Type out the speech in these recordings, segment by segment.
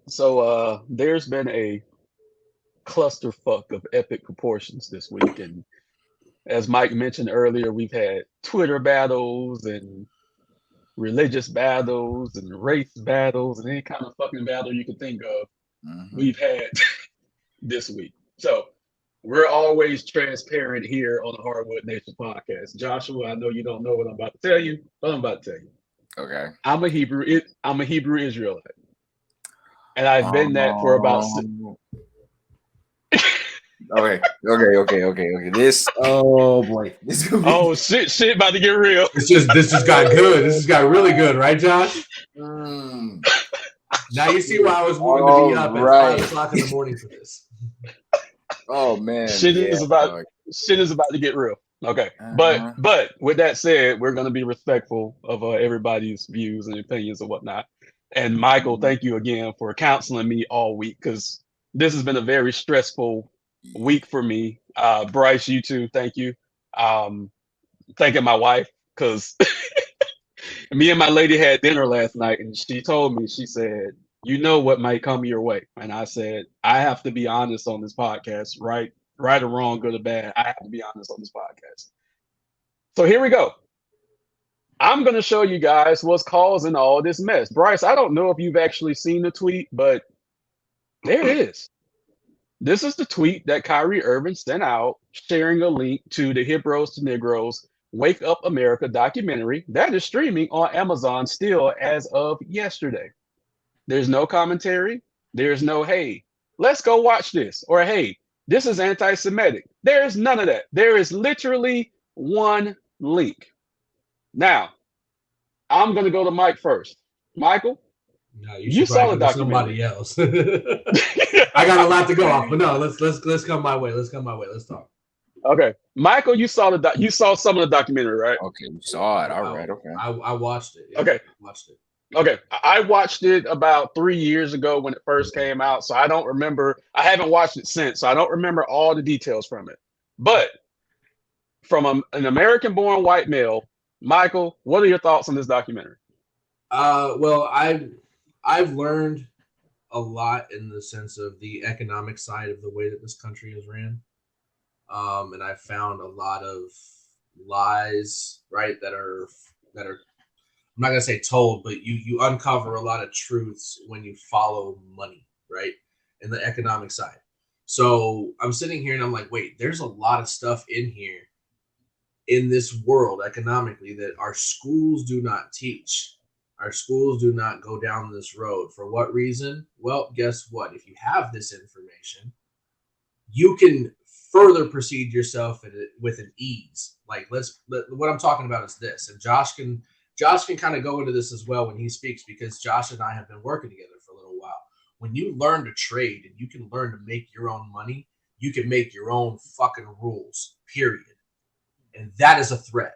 So there's been a clusterfuck of epic proportions this week, and as Mike mentioned earlier, we've had Twitter battles and religious battles and race battles and any kind of fucking battle you can think of. Hmm. We've had this week. So we're always transparent here on the Hardwood Nation podcast. Joshua, I know you don't know what I'm about to tell you, but I'm about to tell you. Okay. I'm a Hebrew Israelite, and I've been that for about Um. Okay. Okay. This. Oh boy. This could be. oh shit about to get real. This just got good. This just got really good, right, Josh? Mm, Now you see why I was wanting to all be up at right. 5 o'clock in the morning for this. Oh man. Shit Yeah. is about shit is about to get real. Okay, but Uh-huh. but with that said, we're going to be respectful of everybody's views and opinions and whatnot. And Michael, thank you again for counseling me all week because this has been a very stressful week for me. Bryce, you too, thank you. Um, Thanking my wife because me and my lady had dinner last night, and she told me, she said, "You know what might come your way," and I said, "I have to be honest on this podcast, right or wrong, good or bad. I have to be honest on this podcast." So here we go. I'm going to show you guys what's causing all this mess. Bryce, I don't know if you've actually seen the tweet, but there it is. This is the tweet that Kyrie Irving sent out sharing a link to the Hibros to Negroes Wake Up America documentary that is streaming on Amazon still as of yesterday. There's no commentary. There's no, hey, let's go watch this, or hey, this is anti Semitic. There's none of that. There is literally one link. Now, I'm going to go to Mike first. Michael, No, you you should saw probably the go to documentary. somebody else. I got a lot to go off, but no, let's come my way. Let's come my way. Let's talk. Okay, Michael, you saw you saw some of the documentary, right? Okay. You saw it. All I, right. Okay. I watched it. Yeah, Okay, I watched it. okay. I watched it about 3 years ago when it first came out, so I don't remember. I haven't watched it since, so I don't remember all the details from it. But from an American-born white male, Michael, what are your thoughts on this documentary? Well, I've learned a lot in the sense of the economic side of the way that this country is ran. And I found a lot of lies, right, that are I'm not gonna say told, but you uncover a lot of truths when you follow money, right, and the economic side. So I'm sitting here and I'm like, wait, there's a lot of stuff in here in this world economically that our schools do not teach. Our schools do not go down this road. For what reason? Well, guess what? If you have this information, you can further proceed yourself with an ease. Like what I'm talking about is this, and Josh can kind of go into this as well when he speaks because Josh and I have been working together for a little while. When you learn to trade and you can learn to make your own money, you can make your own fucking rules. Period. And that is a threat.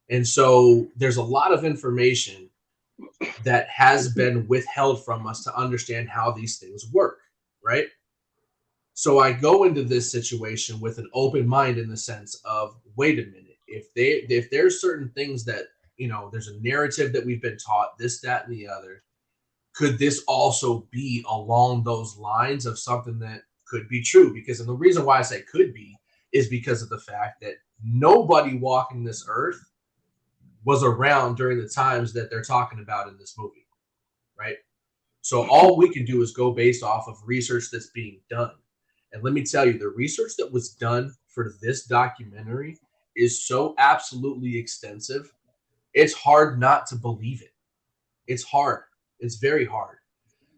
And so there's a lot of information that has been withheld from us to understand how these things work, right? So I go into this situation with an open mind in the sense of, wait a minute, if there's certain things that, there's a narrative that we've been taught, this, that, and the other, could this also be along those lines of something that could be true? Because, and the reason why I say could be is because of the fact that nobody walking this earth was around during the times that they're talking about in this movie, right? So all we can do is go based off of research that's being done. And let me tell you, the research that was done for this documentary is so absolutely extensive. It's hard not to believe it. It's hard. It's very hard.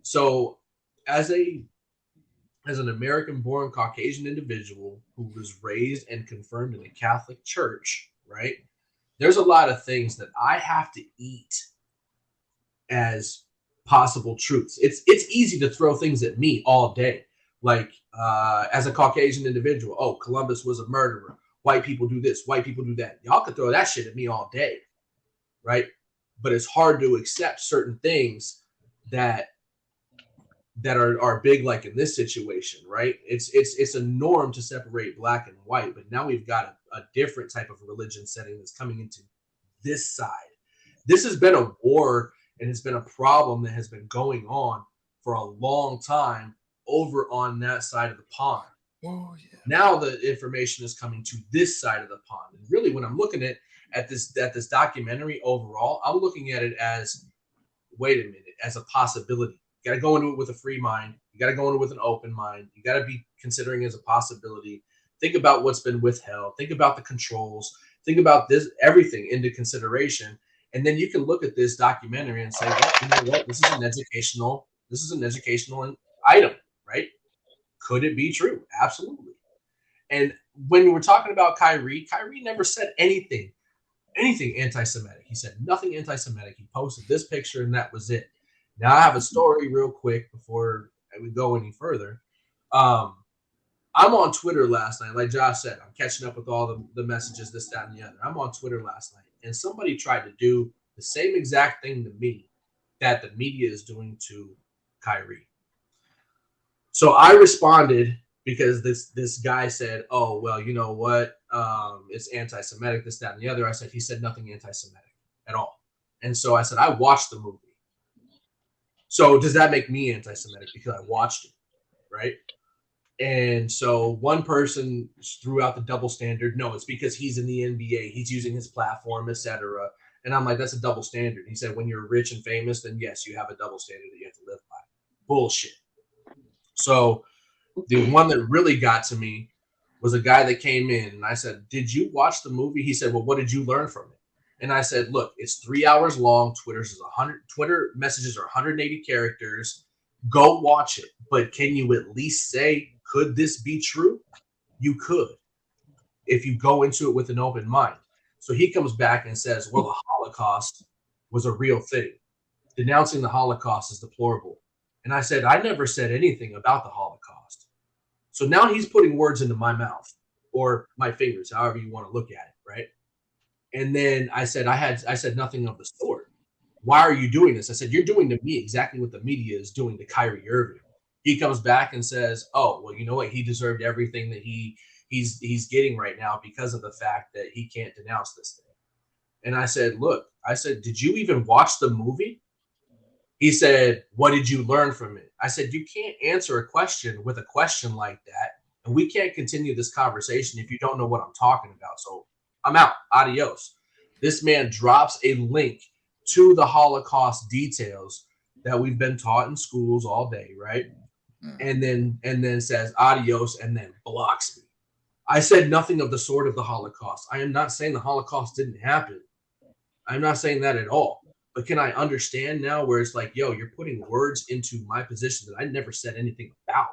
So as a as an American-born Caucasian individual who was raised and confirmed in a Catholic church, right? There's a lot of things that I have to eat as possible truths. It's easy to throw things at me all day, like as a Caucasian individual. Oh, Columbus was a murderer. White people do this. White people do that. Y'all could throw that shit at me all day, right? But it's hard to accept certain things that are big, like in this situation, right? It's a norm to separate black and white, but now we've got a different type of religion setting that's coming into this side. This has been a war And it's been a problem that has been going on for a long time over on that side of the pond. Oh yeah. Now the information is coming to this side of the pond. And really, when I'm looking at this documentary overall, I'm looking at it as, wait a minute, as a possibility. You got to go into it with a free mind. You got to go into it with an open mind. You got to be considering it as a possibility. Think about what's been withheld. Think about the controls. Think about this, everything into consideration. And then you can look at this documentary and say, well, you know what? This is an educational item, right? Could it be true? Absolutely. And when we're talking about Kyrie never said anything anti-Semitic. He said nothing anti-Semitic. He posted this picture and that was it. Now I have a story real quick before we go any further. I'm on Twitter last night. Like Josh said, I'm catching up with all the messages, this, that, and the other. I'm on Twitter last night, and somebody tried to do the same exact thing to me that the media is doing to Kyrie. So I responded because this guy said, oh, well, you know what? It's anti-Semitic, this, that, and the other. I said, he said nothing anti-Semitic at all. And so I said, I watched the movie. So does that make me anti-Semitic because I watched it, right? And so one person threw out the double standard. No, it's because he's in the NBA. He's using his platform, etc. And I'm like, that's a double standard. He said, when you're rich and famous, then yes, you have a double standard that you have to live by. Bullshit. So the one that really got to me was a guy that came in, and I said, did you watch the movie? He said, well, what did you learn from it? And I said, look, it's 3 hours long. Twitter messages are 180 characters. Go watch it. But can you at least say, could this be true? You could, if you go into it with an open mind. So he comes back and says, well, the Holocaust was a real thing. Denouncing the Holocaust is deplorable. And I said, I never said anything about the Holocaust. So now he's putting words into my mouth or my fingers, however you want to look at it, right? And then I said, I said nothing of the sort. Why are you doing this? I said, you're doing to me exactly what the media is doing to Kyrie Irving. He comes back and says, oh, well, you know what? He deserved everything that he's getting right now because of the fact that he can't denounce this thing. And I said, look, did you even watch the movie? He said, what did you learn from it? I said, you can't answer a question with a question like that. And we can't continue this conversation if you don't know what I'm talking about. So I'm out. Adios. This man drops a link to the Holocaust details that we've been taught in schools all day, right? And then says adios and then blocks me. I said nothing of the sort of the Holocaust. I am not saying the Holocaust didn't happen. I'm not saying that at all. But can I understand now where it's like, yo, you're putting words into my position that I never said anything about?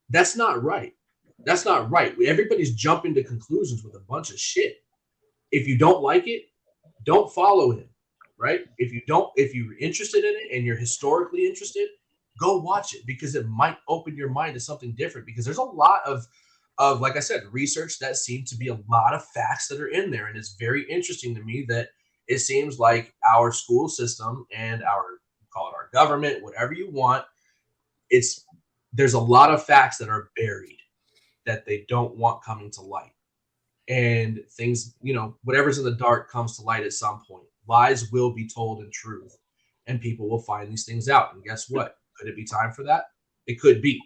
That's not right. That's not right. Everybody's jumping to conclusions with a bunch of shit. If you don't like it, don't follow him, right? If you're interested in it and you're historically interested, go watch it because it might open your mind to something different because there's a lot of like I said, research that seems to be a lot of facts that are in there. And it's very interesting to me that it seems like our school system and call it our government, whatever you want, there's a lot of facts that are buried that they don't want coming to light. And things, whatever's in the dark comes to light at some point. Lies will be told in truth, and people will find these things out. And guess what? Could it be time for that? It could be.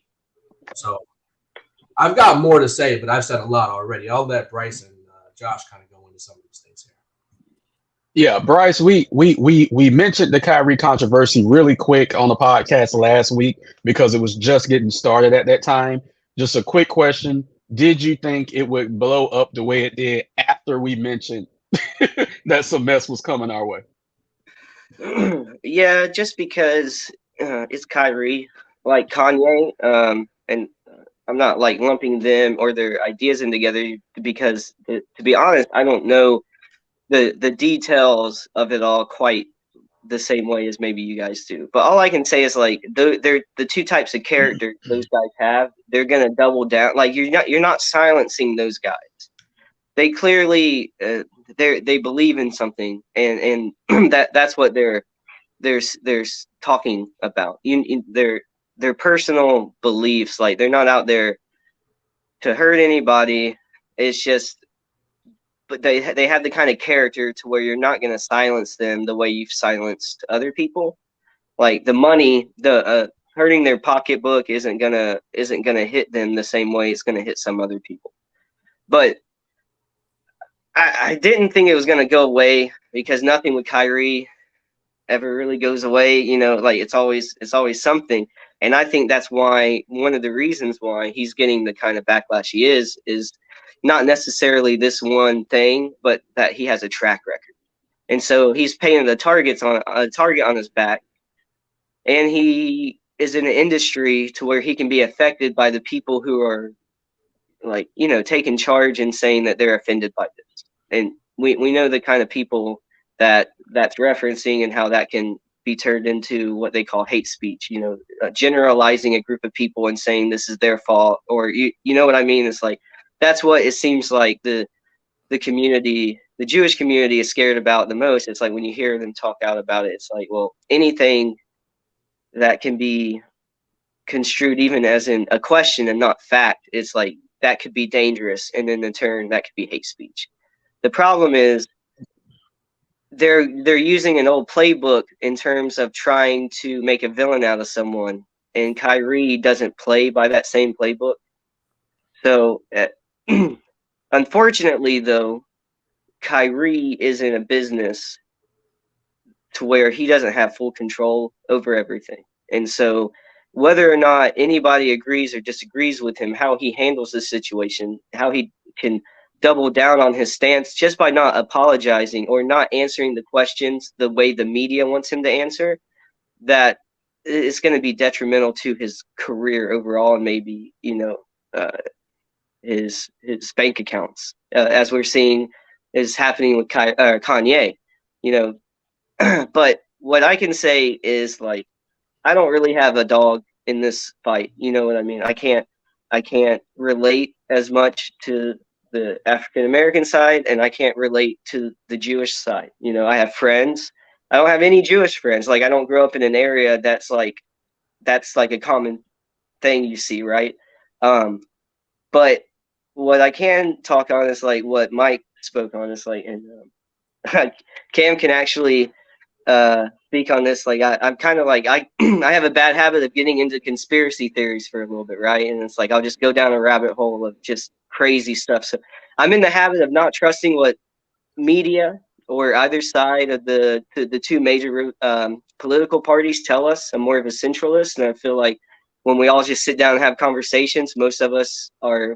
So I've got more to say, but I've said a lot already. I'll let Bryce and Josh kind of go into some of these things here. Yeah, Bryce, we mentioned the Kyrie controversy really quick on the podcast last week because it was just getting started at that time. Just a quick question. Did you think it would blow up the way it did after we mentioned that some mess was coming our way? Yeah, just because it's Kyrie, like Kanye, and I'm not like lumping them or their ideas in together because, to be honest, I don't know the details of it all quite the same way as maybe you guys do. But all I can say is like they're the two types of characters those guys have. They're gonna double down. Like you're not silencing those guys. They clearly they believe in something, and that's what they're talking about. Their personal beliefs. Like they're not out there to hurt anybody. It's just but they have the kind of character to where you're not going to silence them the way you've silenced other people. Like the money, the hurting their pocketbook isn't gonna hit them the same way it's gonna hit some other people. But I didn't think it was gonna go away because nothing with Kyrie ever really goes away. Like it's always something. And I think that's why one of the reasons why he's getting the kind of backlash he is not necessarily this one thing, but that he has a track record. And so he's painted a target on his back, and he is in an industry to where he can be affected by the people who are like, taking charge and saying that they're offended by this. And we know the kind of people that's referencing and how that can be turned into what they call hate speech, generalizing a group of people and saying this is their fault, or you know what I mean? It's like, that's what it seems like the community, the Jewish community, is scared about the most. It's like when you hear them talk out about it, it's like, well, anything that can be construed even as in a question and not fact, it's like that could be dangerous, and then in turn that could be hate speech. The problem is they're using an old playbook in terms of trying to make a villain out of someone, and Kyrie doesn't play by that same playbook. So unfortunately though, Kyrie is in a business to where he doesn't have full control over everything. And so whether or not anybody agrees or disagrees with him, how he handles this situation, how he can double down on his stance just by not apologizing or not answering the questions the way the media wants him to answer, that it's going to be detrimental to his career overall, and maybe, his bank accounts, as we're seeing is happening with Kanye, But what I can say is, like, I don't really have a dog in this fight. You know what I mean? I can't relate as much to the African American side, and I can't relate to the Jewish side. I have friends. I don't have any Jewish friends. Like, I don't grow up in an area that's like a common thing you see, right? But what I can talk on is like what Mike spoke on is like, and Cam can actually speak on this. Like, I'm kind of like, I have a bad habit of getting into conspiracy theories for a little bit, right? And it's like I'll just go down a rabbit hole of just crazy stuff. So I'm in the habit of not trusting what media or either side of the two major political parties tell us. I'm more of a centralist, and I feel like when we all just sit down and have conversations, most of us are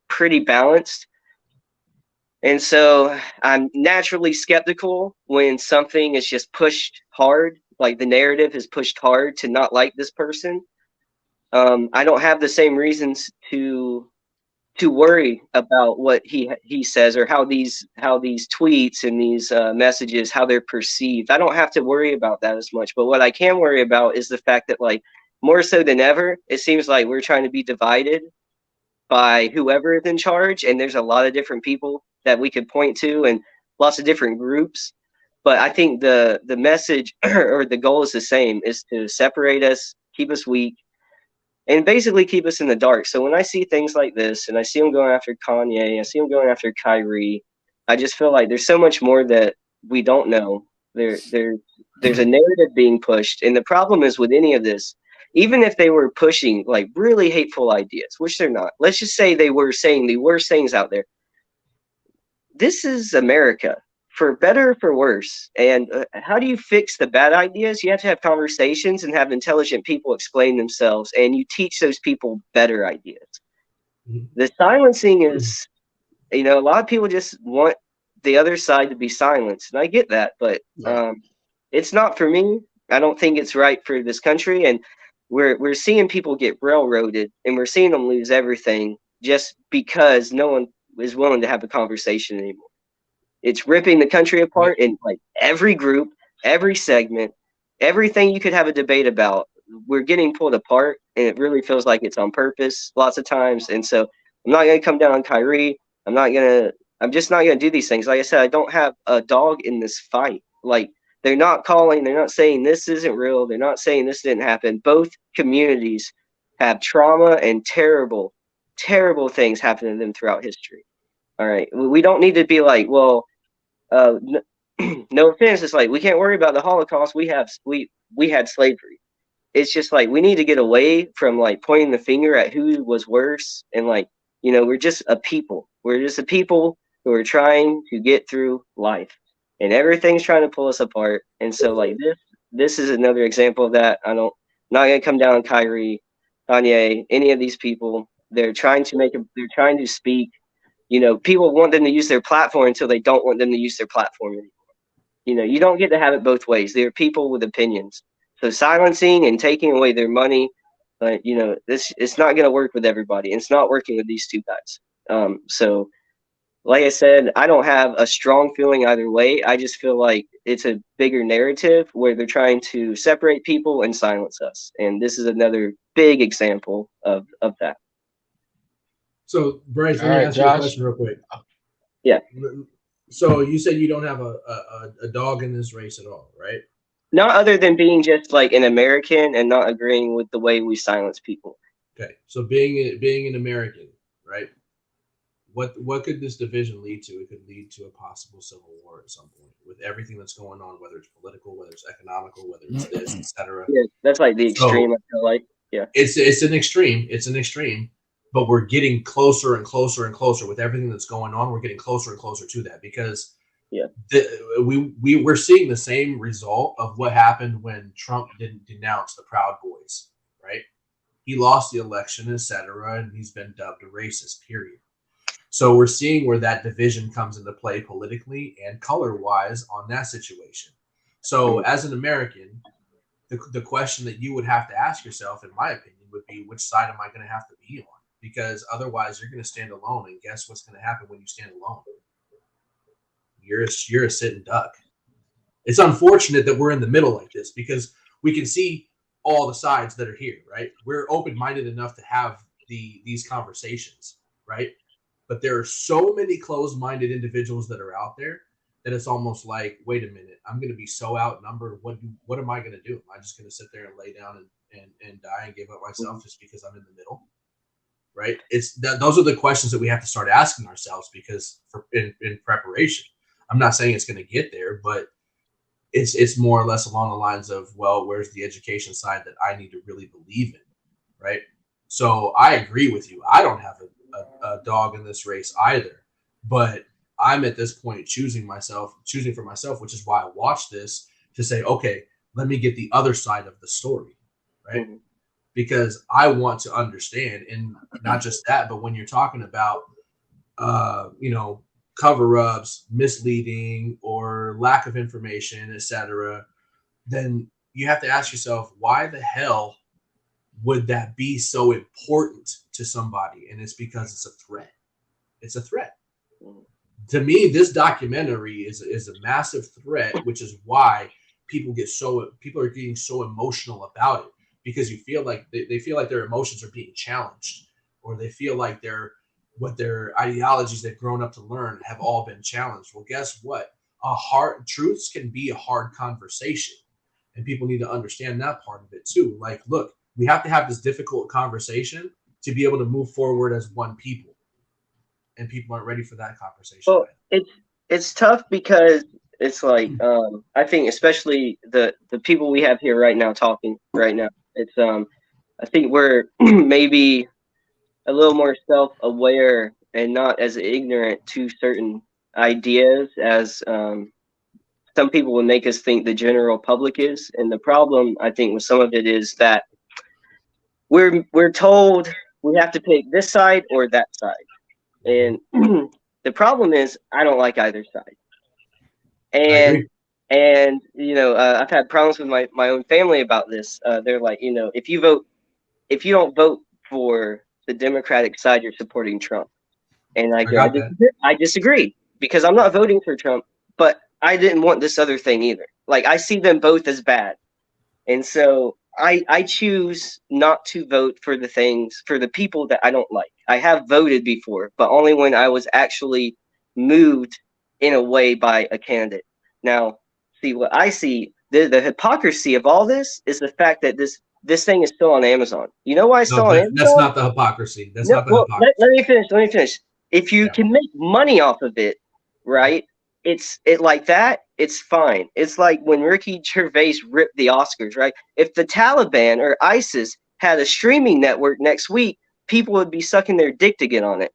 pretty balanced. And so I'm naturally skeptical when something is just pushed hard, like the narrative is pushed hard to not like this person. I don't have the same reasons to worry about what he says, or how these tweets and these messages, how they're perceived. I don't have to worry about that as much. But what I can worry about is the fact that, like, more so than ever, it seems like we're trying to be divided by whoever is in charge, and there's a lot of different people that we could point to and lots of different groups. But I think the message or the goal is the same, is to separate us, keep us weak, and basically keep us in the dark. So when I see things like this, and I see them going after Kanye, I see them going after Kyrie, I just feel like there's so much more that we don't know. There's a narrative being pushed, and the problem is with any of this, even if they were pushing like really hateful ideas, which they're not, let's just say they were saying the worst things out there. This is America, for better or for worse. And how do you fix the bad ideas? You have to have conversations and have intelligent people explain themselves, and you teach those people better ideas. Mm-hmm. The silencing is, a lot of people just want the other side to be silenced, and I get that, but it's not for me. I don't think it's right for this country, and we're seeing people get railroaded, and we're seeing them lose everything just because no one is willing to have a conversation anymore. It's ripping the country apart in like every group, every segment, everything you could have a debate about. We're getting pulled apart, and it really feels like it's on purpose lots of times. And so I'm not going to come down on Kyrie. I'm just not going to do these things. Like I said, I don't have a dog in this fight. Like, they're not saying this isn't real. They're not saying this didn't happen. Both communities have trauma and terrible, terrible things happen to them throughout history. All right, we don't need to be like, well, no offense, it's like we can't worry about the Holocaust. We had slavery. It's just like we need to get away from like pointing the finger at who was worse, and like, we're just a people. We're just a people who are trying to get through life, and everything's trying to pull us apart. And so like this is another example of that. Not gonna come down on Kyrie, Kanye, any of these people. They're trying to they're trying to speak. People want them to use their platform until they don't want them to use their platform anymore. You don't get to have it both ways. They're people with opinions. So silencing and taking away their money, it's not going to work with everybody. It's not working with these two guys. So, like I said, I don't have a strong feeling either way. I just feel like it's a bigger narrative where they're trying to separate people and silence us. And this is another big example of that. So, Bryce, let me right, ask you a Josh. question real quick. Yeah. So you said you don't have a dog in this race at all, right? Not other than being just like an American and not agreeing with the way we silence people. Okay. So being an American, right? What could this division lead to? It could lead to a possible civil war at some point with everything that's going on, whether it's political, whether it's economical, whether it's this, etc. Yeah, that's like the extreme. I feel like, yeah, it's an extreme. It's an extreme, but we're getting closer and closer and closer with everything that's going on. We're getting closer and closer to that because we're seeing the same result of what happened when Trump didn't denounce the Proud Boys, right? He lost the election, etc., and he's been dubbed a racist. Period. So we're seeing where that division comes into play politically and color-wise on that situation. So as an American, the question that you would have to ask yourself, in my opinion, would be, which side am I going to have to be on? Because otherwise you're going to stand alone. And guess what's going to happen when you stand alone? You're a sitting duck. It's unfortunate that we're in the middle like this because we can see all the sides that are here, right? We're open-minded enough to have these conversations, right? But there are so many closed-minded individuals that are out there that it's almost like, wait a minute, I'm going to be so outnumbered. What am I going to do? Am I just going to sit there and lay down and die and give up myself just because I'm in the middle? Right? Those are the questions that we have to start asking ourselves because in preparation. I'm not saying it's going to get there, but it's more or less along the lines of, well, where's the education side that I need to really believe in, right? So I agree with you. I don't have a dog in this race either, but I'm at this point choosing for myself, which is why I watched this to say, okay, let me get the other side of the story, right? Mm-hmm. Because I want to understand, and not just that, but when you're talking about, cover-ups, misleading, or lack of information, etc., then you have to ask yourself, why the hell would that be so important to somebody? And it's because it's a threat. It's a threat. To me, this documentary is a massive threat, which is why people are getting so emotional about it, because you feel like they feel like their emotions are being challenged, or they feel like what their ideologies they've grown up to learn have all been challenged. Well, guess what? Truths can be a hard conversation, and people need to understand that part of it too. Like, look, we have to have this difficult conversation to be able to move forward as one people, and people aren't ready for that conversation. Well, it's tough because it's like I think especially the people we have here right now talking right now. It's I think we're maybe a little more self-aware and not as ignorant to certain ideas as some people would make us think the general public is. And the problem, I think, with some of it is that we're told we have to pick this side or that side. And the problem is I don't like either side. And I've had problems with my own family about this. They're like, if you don't vote for the Democratic side, you're supporting Trump. And I disagree because I'm not voting for Trump, but I didn't want this other thing either. Like, I see them both as bad. And so I choose not to vote for the people that I don't like. I have voted before, but only when I was actually moved in a way by a candidate. Now, see, what I see, the hypocrisy of all this is the fact that this thing is still on Amazon. You know why it's still on Amazon? That's not the hypocrisy. Let me finish. If you can make money off of it, right? It's like that. It's fine. It's like when Ricky Gervais ripped the Oscars, right? If the Taliban or ISIS had a streaming network next week, people would be sucking their dick to get on it.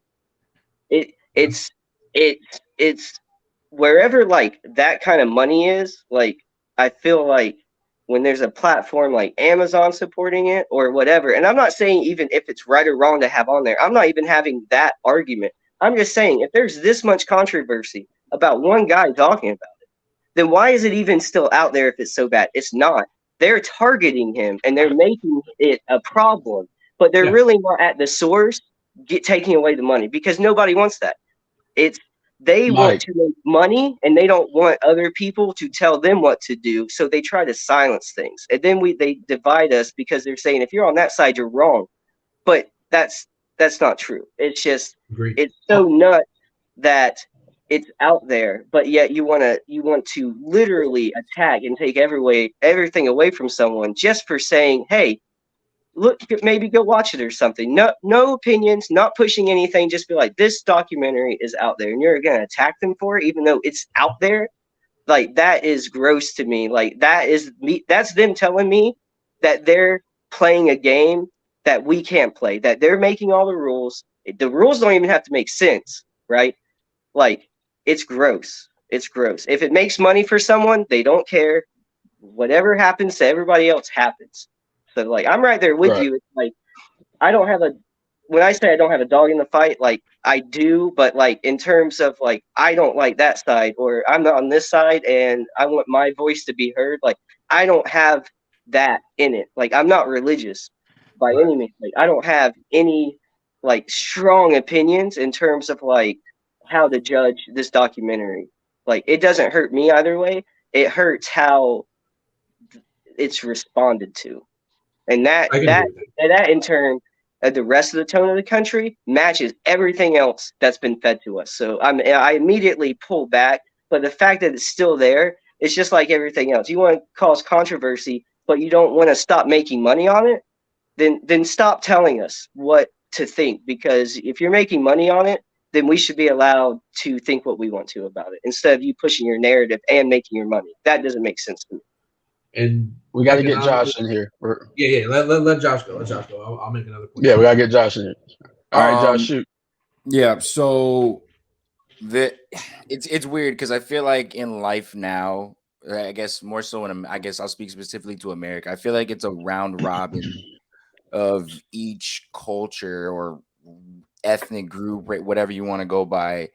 It's it's wherever like that kind of money is, like I feel like when there's a platform like Amazon supporting it or whatever, and I'm not saying even if it's right or wrong to have on there, I'm not even having that argument. I'm just saying if there's this much controversy about one guy talking about it, then why is it even still out there if it's so bad? It's not. They're targeting him and they're making it a problem, but they're really not at the source taking away the money because nobody wants that. It's they want Mike, to make money and they don't want other people to tell them what to do. So they try to silence things. And then they divide us because they're saying if you're on that side, you're wrong. But that's not true. It's just Agreed. it's so nuts that it's out there, but yet you want to literally attack and take everything away from someone just for saying, hey, look, maybe go watch it or something. No opinions, not pushing anything. Just be like, this documentary is out there, and you're gonna attack them for it, even though it's out there. Like that is gross to me. Like that is me. That's them telling me that they're playing a game that we can't play. That they're making all the rules. The rules don't even have to make sense, right? Like it's gross. It's gross. If it makes money for someone, they don't care. Whatever happens to everybody else happens. So like I'm right there with right. you. It's like I don't have a when I say I don't have a dog in the fight, like I do, but like in terms of like I don't like that side or I'm not on this side and I want my voice to be heard, like I don't have that in it. Like I'm not religious by Right. any means. Like I don't have any like strong opinions in terms of like how to judge this documentary. Like it doesn't hurt me either way. It hurts how it's responded to. And that I can that agree with that. and that in turn, the rest of the tone of the country matches everything else that's been fed to us. So I immediately pull back, but the fact that it's still there, it's just like everything else. You want to cause controversy, but you don't want to stop making money on it, then stop telling us what to think. Because if you're making money on it, then we should be allowed to think what we want to about it instead of you pushing your narrative and making your money. That doesn't make sense to me. And We got to get economically, Josh in here. yeah. Let Josh go. Let Josh go. I'll make another point. Yeah, we got to get Josh in here. All right, Josh, Um, shoot. yeah. So it's weird because I feel like in life now, I guess more so I guess I'll speak specifically to America. I feel like it's a round robin of each culture or ethnic group, right, whatever you want to go by.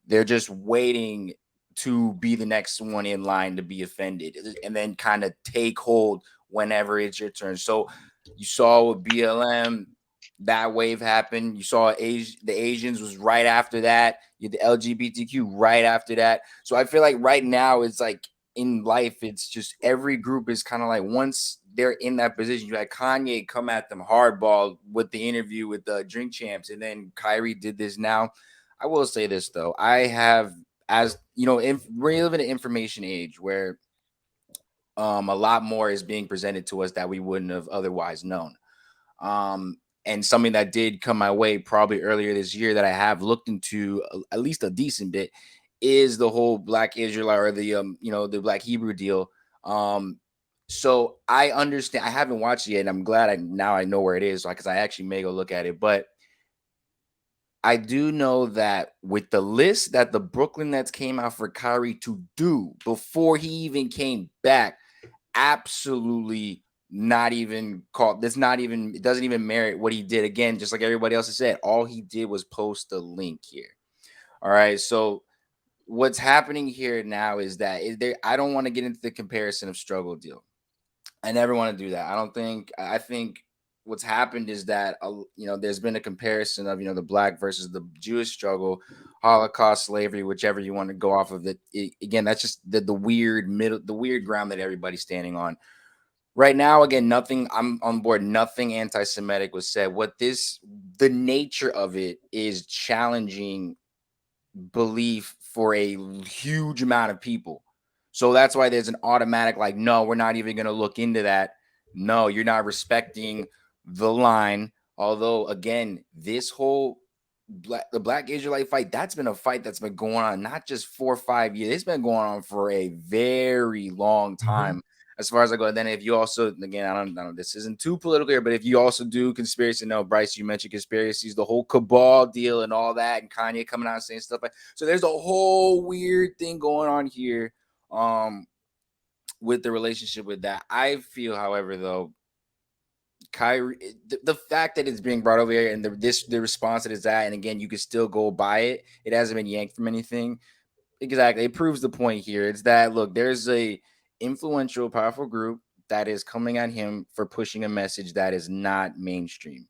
They're just waiting to be the next one in line to be offended and then kind of take hold whenever it's your turn. So you saw with BLM, that wave happened. You saw the Asians was right after that. You had the LGBTQ right after that. So I feel like right now it's like in life, it's just every group is kind of like once they're in that position, you had Kanye come at them hardball with the interview with the Drink Champs, and then Kyrie did this now. I will say this though, I have, as you know, we live in an information age where a lot more is being presented to us that we wouldn't have otherwise known. And something that did come my way probably earlier this year that I have looked into at least a decent bit is the whole Black Israelite or the the Black Hebrew deal. So I understand. I haven't watched it yet, and I'm glad I know where it is because I actually may go look at it. But I do know that with the list that the Brooklyn Nets came out for Kyrie to do before he even came back, absolutely not even called. That's not even. It doesn't even merit what he did. Again, just like everybody else has said, all he did was post a link here. All right, so what's happening here now is that I don't want to get into the comparison of struggle deal. I never want to do that. I think what's happened is that there's been a comparison of the black versus the Jewish struggle, Holocaust, slavery, whichever you want to go off of it. Again, that's just the weird middle, the weird ground that everybody's standing on right now. Again, nothing. I'm on board. Nothing anti-Semitic was said. The nature of it is challenging belief for a huge amount of people. So that's why there's an automatic like, no, we're not even going to look into that. No, you're not respecting the line. Although, again, this whole the Black Israelite fight, that's been a fight that's been going on not just 4 or 5 years. It's been going on for a very long time. As far as I go, and then if you also, again, I don't know, this isn't too political here, but if you also do conspiracy, no, Bryce, you mentioned conspiracies, the whole cabal deal and all that, and Kanye coming out and saying stuff like, so there's a whole weird thing going on here, with the relationship with that. I feel, however, though, Kyrie, the fact that it's being brought over here and the response that is that, and again, you can still go buy it. It hasn't been yanked from anything. Exactly. It proves the point here. It's that, look, there's a influential, powerful group that is coming at him for pushing a message that is not mainstream.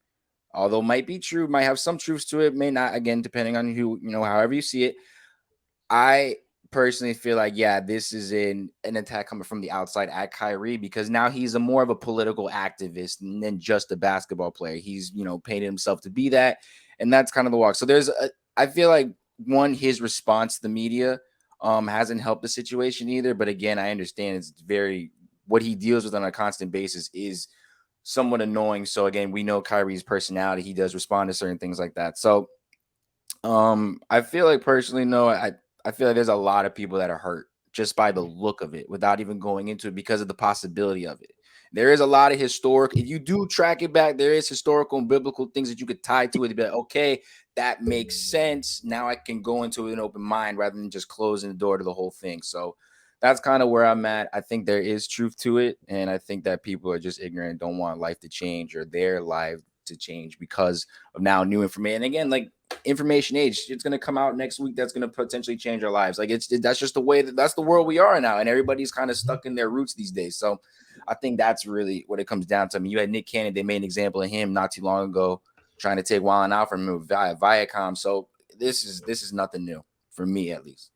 Although might be true, might have some truths to it, may not, again, depending on who, however you see it. I personally feel like, yeah, this is an attack coming from the outside at Kyrie, because now he's a more of a political activist than just a basketball player. He's, painted himself to be that. And that's kind of the walk. So I feel like, one, his response to the media hasn't helped the situation either. But again, I understand it's what he deals with on a constant basis is somewhat annoying. So again, we know Kyrie's personality. He does respond to certain things like that. So I feel like, personally, no, I feel like there's a lot of people that are hurt just by the look of it without even going into it, because of the possibility of it. There is a lot of if you do track it back, there is historical and biblical things that you could tie to it to be like, okay, that makes sense. Now I can go into an open mind rather than just closing the door to the whole thing. So that's kind of where I'm at. I think there is truth to it. And I think that people are just ignorant and don't want life to change or their life to change because of now new information. And again, like, information age, it's going to come out next week that's going to potentially change our lives. Like, that's just the way that's the world we are in now, and everybody's kind of stuck in their roots these days. So I think that's really what it comes down to. I mean, you had Nick Cannon, they made an example of him not too long ago trying to take Wildin' Out from him via Viacom. So this is nothing new for me, at least.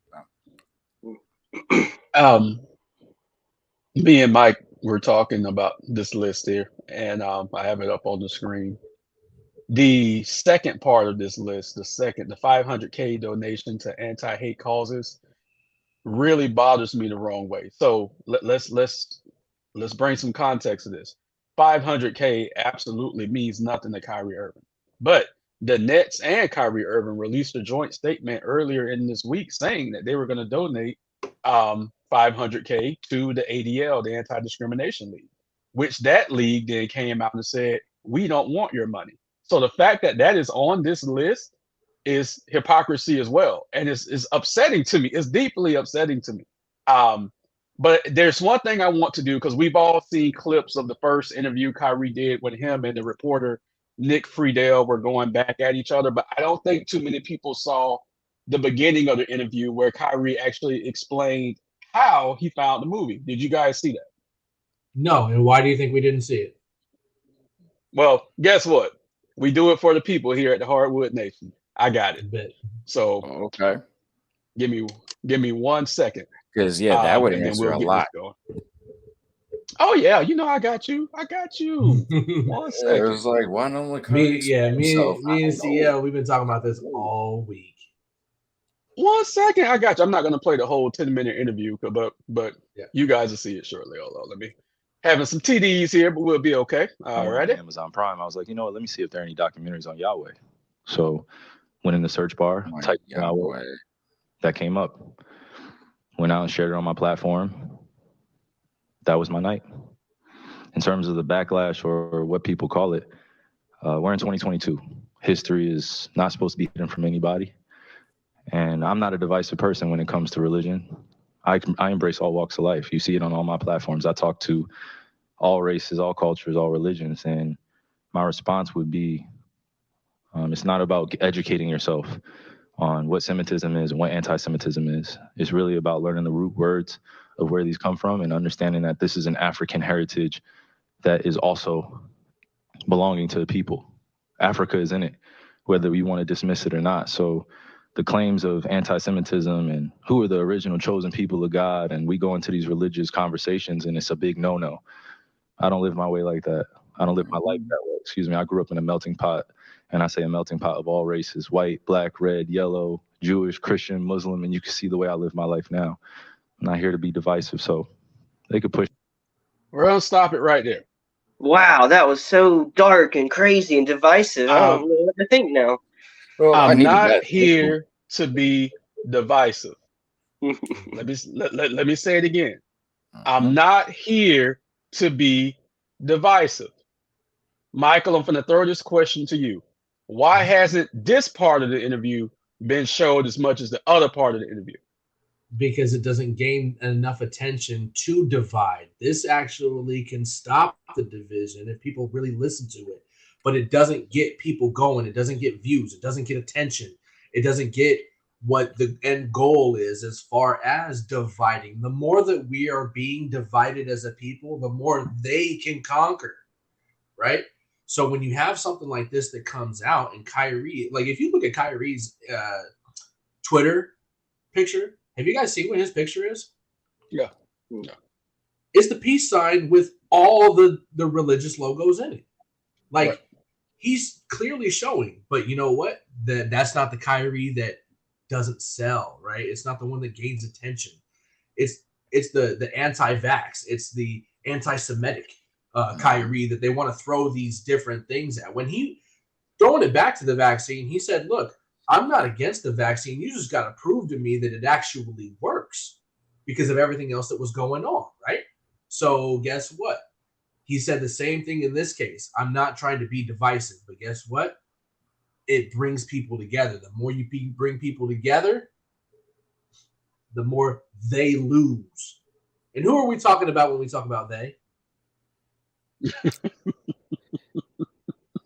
Me and Mike were talking about this list here, and I have it up on the screen. The second part of this list, the 500K donation to anti-hate causes, really bothers me the wrong way. So let's bring some context to this. 500K absolutely means nothing to Kyrie Irving, but the Nets and Kyrie Irving released a joint statement earlier in this week saying that they were going to donate 500K to the ADL, the Anti-Discrimination League, which that league then came out and said, we don't want your money. So the fact that that is on this list is hypocrisy as well, and it's upsetting to me. It's deeply upsetting to me. But there's one thing I want to do, because we've all seen clips of the first interview Kyrie did when him and the reporter Nick Friedel were going back at each other. But I don't think too many people saw the beginning of the interview where Kyrie actually explained how he found the movie. Did you guys see that? No, and why do you think we didn't see it? Well, guess what? We do it for the people here at the Hardwood Nation. I got it. So okay, give me 1 second. Because that would answer a lot. Oh yeah, I got you. I got you. 1 second. It was like, why not look? Me and CL, we've been talking about this all week. 1 second, I got you. I'm not gonna play the whole 10-minute interview, but yeah, you guys will see it shortly. Hold on, let me having some TDs here, but we'll be okay. All right. Amazon Prime. I was like, you know what? Let me see if there are any documentaries on Yahweh. So went in the search bar, typed Yahweh. That came up. Went out and shared it on my platform. That was my night. In terms of the backlash or what people call it, we're in 2022. History is not supposed to be hidden from anybody. And I'm not a divisive person when it comes to religion. I embrace all walks of life. You see it on all my platforms. I talk to all races, all cultures, all religions. And my response would be, it's not about educating yourself on what Semitism is and what anti-Semitism is. It's really about learning the root words of where these come from and understanding that this is an African heritage that is also belonging to the people. Africa is in it, whether we want to dismiss it or not. So the claims of anti-Semitism and who are the original chosen people of God, and we go into these religious conversations and it's a big no-no. I don't live my way like that. I don't live my life that way. Excuse me. I grew up in a melting pot, and I say a melting pot of all races: white, black, red, yellow, Jewish, Christian, Muslim, and you can see the way I live my life now. I'm not here to be divisive, so they could push. We're gonna stop it right there. Wow, that was so dark and crazy and divisive. I don't know what to think now. Well, I'm not here to be divisive. let me say it again. I'm not here to be divisive. Michael, I'm going to throw this question to you. Why hasn't this part of the interview been showed as much as the other part of the interview? Because it doesn't gain enough attention to divide. This actually can stop the division if people really listen to it, but it doesn't get people going. It doesn't get views. It doesn't get attention. It doesn't get what the end goal is as far as dividing. The more that we are being divided as a people, the more they can conquer, right? So when you have something like this that comes out, and Kyrie, like if you look at Kyrie's Twitter picture, have you guys seen what his picture is? Yeah. It's the peace sign with all the religious logos in it. Like, right. He's clearly showing, but you know what? That's not the Kyrie that doesn't sell, right? It's not the one that gains attention. It's the anti-vax. It's the anti-Semitic Kyrie that they want to throw these different things at. When he throwing it back to the vaccine, he said, look, I'm not against the vaccine. You just got to prove to me that it actually works because of everything else that was going on, right? So guess what? He said the same thing in this case. I'm not trying to be divisive, but guess what? It brings people together. The more you bring people together, the more they lose. And who are we talking about when we talk about they?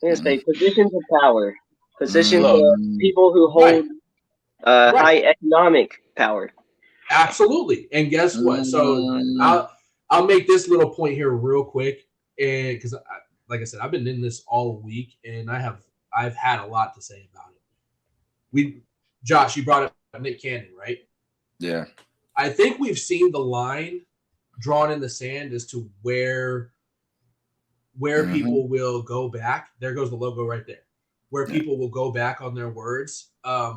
Yes, they positions of power. Positions of people who hold high economic power. Absolutely. And guess what? So I'll make this little point here real quick, and because like I said, I've been in this all week, and I've had a lot to say about it. Josh, you brought up Nick Cannon, right? Yeah. I think we've seen the line drawn in the sand as to where people will go back. There goes the logo right there. Where people will go back on their words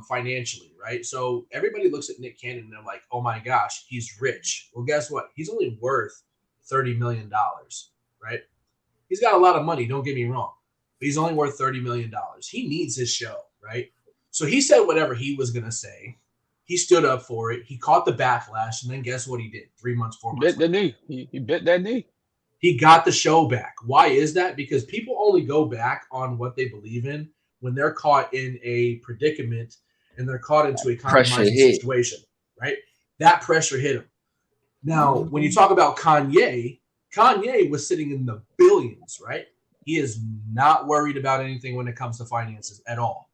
financially, right? So everybody looks at Nick Cannon and they're like, oh my gosh, he's rich. Well, guess what? He's only worth $30 million, right? He's got a lot of money, don't get me wrong, but he's only worth $30 million. He needs his show, right? So he said whatever he was going to say. He stood up for it. He caught the backlash, and then guess what he did? 3 months, 4 months later. Bit the knee. He bit that knee. He got the show back. Why is that? Because people only go back on what they believe in when they're caught in a predicament and they're caught into a compromising situation, right? That pressure hit him. Now, when you talk about Kanye was sitting in the billions, right? He is not worried about anything when it comes to finances at all.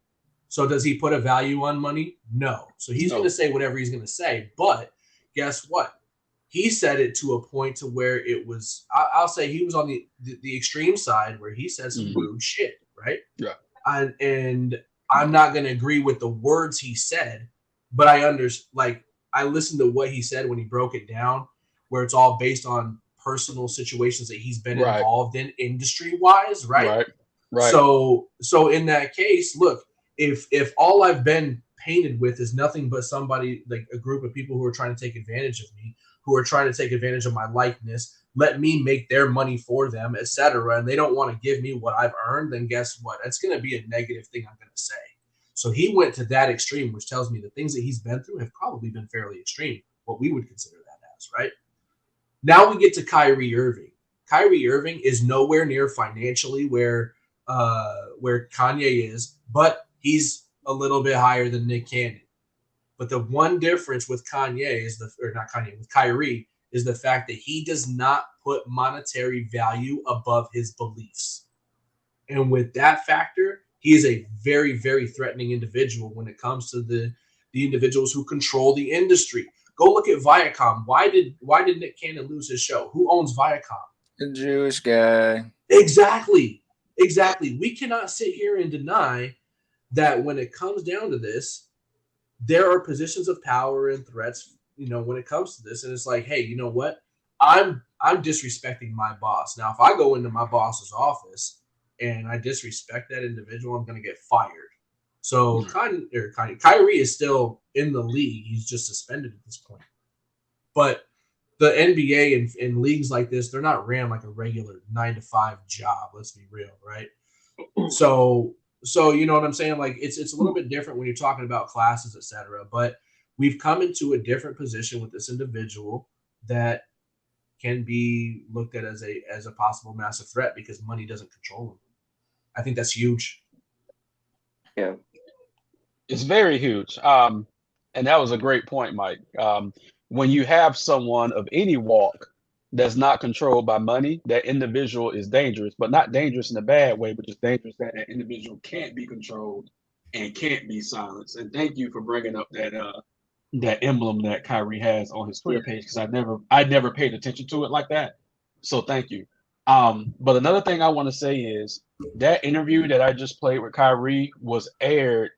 So does he put a value on money? No. So he's going to say whatever he's going to say. But guess what? He said it to a point to where it was, I'll say he was on the extreme side where he said some rude shit, right? Yeah. And I'm not going to agree with the words he said, but I listened to what he said when he broke it down, where it's all based on personal situations that he's been involved in industry-wise, right? Right. So in that case, look, if all I've been painted with is nothing but somebody, like a group of people who are trying to take advantage of me, who are trying to take advantage of my likeness, let me make their money for them, etc., and they don't want to give me what I've earned, then guess what? That's going to be a negative thing I'm going to say. So he went to that extreme, which tells me the things that he's been through have probably been fairly extreme, what we would consider that as, right? Now we get to Kyrie Irving. Kyrie Irving is nowhere near financially where Kanye is, but he's a little bit higher than Nick Cannon. But the one difference with Kyrie is the fact that he does not put monetary value above his beliefs. And with that factor, he is a very, very threatening individual when it comes to the individuals who control the industry. Go look at Viacom. Why did Nick Cannon lose his show? Who owns Viacom? The Jewish guy. Exactly. We cannot sit here and deny that when it comes down to this, there are positions of power and threats, when it comes to this. And it's like, hey, you know what? I'm disrespecting my boss. Now, if I go into my boss's office and I disrespect that individual, I'm going to get fired. So Kyrie is still in the league. He's just suspended at this point. But the NBA and leagues like this, they're not ran like a regular 9-to-5 job. Let's be real, right? So So you know what I'm saying? Like it's a little bit different when you're talking about classes, etc. But we've come into a different position with this individual that can be looked at as a possible massive threat because money doesn't control him. I think that's huge. Yeah. It's very huge. And that was a great point, Mike. When you have someone of any walk that's not controlled by money, that individual is dangerous, but not dangerous in a bad way, but just dangerous that that individual can't be controlled and can't be silenced. And thank you for bringing up that emblem that Kyrie has on his Twitter page because I never paid attention to it like that. So thank you. But another thing I want to say is that interview that I just played with Kyrie was aired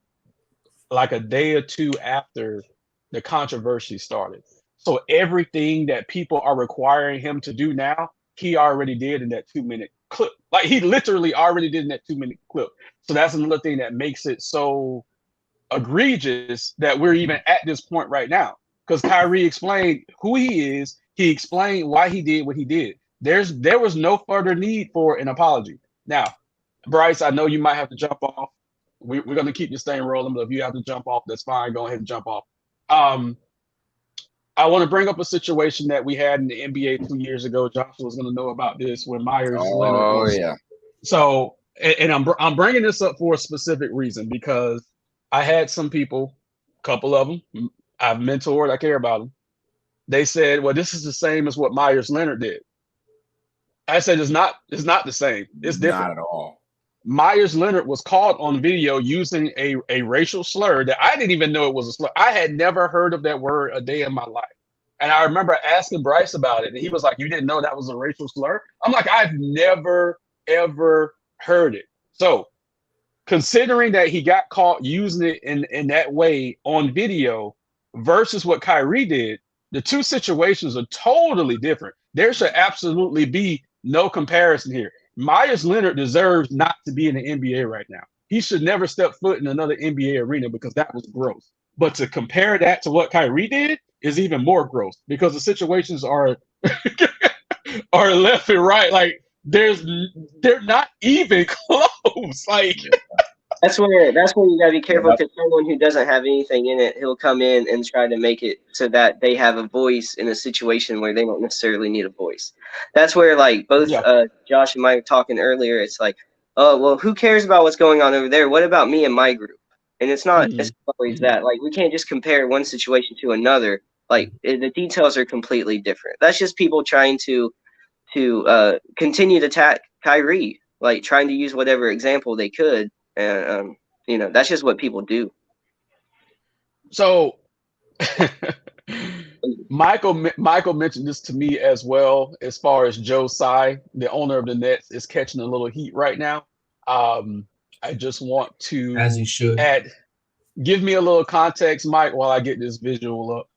like a day or two after the controversy started. So everything that people are requiring him to do now, he already did in that 2 minute clip. Like he literally already did in that 2 minute clip. So that's another thing that makes it so egregious that we're even at this point right now. Because Kyrie explained who he is, he explained why he did what he did. There was no further need for an apology. Now, Bryce, I know you might have to jump off. We're going to keep this thing rolling, but if you have to jump off, that's fine. Go ahead and jump off. I want to bring up a situation that we had in the NBA 2 years ago. Joshua was going to know about this when Myers Leonard was. Oh, yeah. So, and I'm bringing this up for a specific reason because I had some people, a couple of them, I've mentored, I care about them. They said, well, this is the same as what Myers Leonard did. I said, it's not the same. It's different. Not at all. Myers Leonard was caught on video using a racial slur that I didn't even know it was a slur. I had never heard of that word a day in my life. And I remember asking Bryce about it, and he was like, you didn't know that was a racial slur? I'm like, I've never, ever heard it. So considering that he got caught using it in that way on video versus what Kyrie did, the two situations are totally different. There should absolutely be no comparison here. Myers Leonard deserves not to be in the NBA right now. He should never step foot in another NBA arena because that was gross. But to compare that to what Kyrie did is even more gross because the situations are are left and right. Like they're not even close. Like that's where you gotta be careful because someone who doesn't have anything in it, he'll come in and try to make it so that they have a voice in a situation where they don't necessarily need a voice. That's where like both Josh and Mike were talking earlier. It's like, oh well, who cares about what's going on over there? What about me and my group? And it's not always that. Like we can't just compare one situation to another. Like the details are completely different. That's just people trying to continue to attack Kyrie, like trying to use whatever example they could. And that's just what people do. So Michael mentioned this to me as well, as far as Joe Tsai, the owner of the Nets, is catching a little heat right now. I just want to, as he should, give me a little context, Mike, while I get this visual up.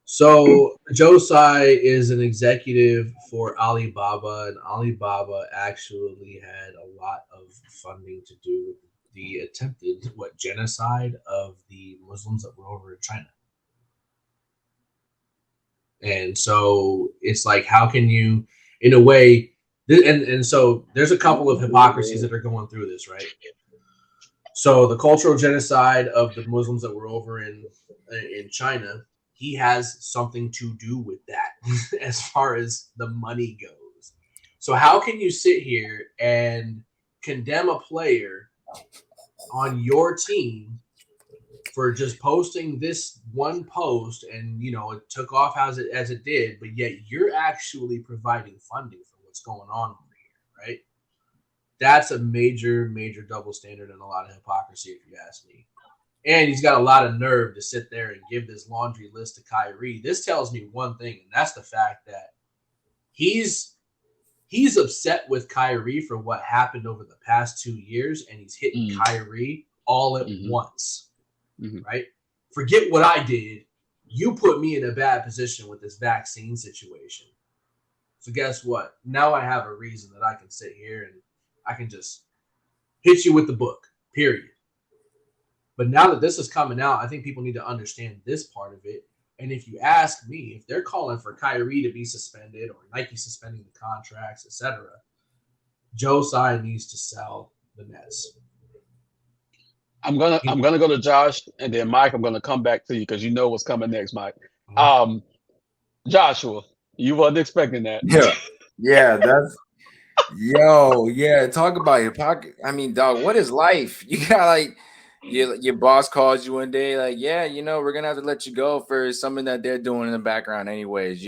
So Joe Tsai is an executive for Alibaba, and Alibaba actually had a lot of funding to do with the attempted genocide of the Muslims that were over in China. And so it's like, how can you, in a way, and so there's a couple of hypocrisies that are going through this, right? So the cultural genocide of the Muslims that were over in China, he has something to do with that as far as the money goes. So how can you sit here and condemn a player on your team for just posting this one post and it took off as it did, but yet you're actually providing funding for what's going on over here, right? That's a major double standard and a lot of hypocrisy, if you ask me. And he's got a lot of nerve to sit there and give this laundry list to Kyrie. This tells me one thing, and that's the fact that he's upset with Kyrie for what happened over the past 2 years, and he's hitting Kyrie all at once, right? Forget what I did. You put me in a bad position with this vaccine situation. So guess what? Now I have a reason that I can sit here and I can just hit you with the book, period. But now that this is coming out, I think people need to understand this part of it. And if you ask me, if they're calling for Kyrie to be suspended or Nike suspending the contracts, etc., Joe Tsai needs to sell the Nets. I'm gonna go to Josh and then Mike. I'm gonna come back to you because you know what's coming next, Mike. Joshua, you wasn't expecting that. Yeah, that's yeah. Talk about your pocket. I mean, dog, what is life? You got like your boss calls you one day, like, yeah, we're gonna have to let you go for something that they're doing in the background, anyways.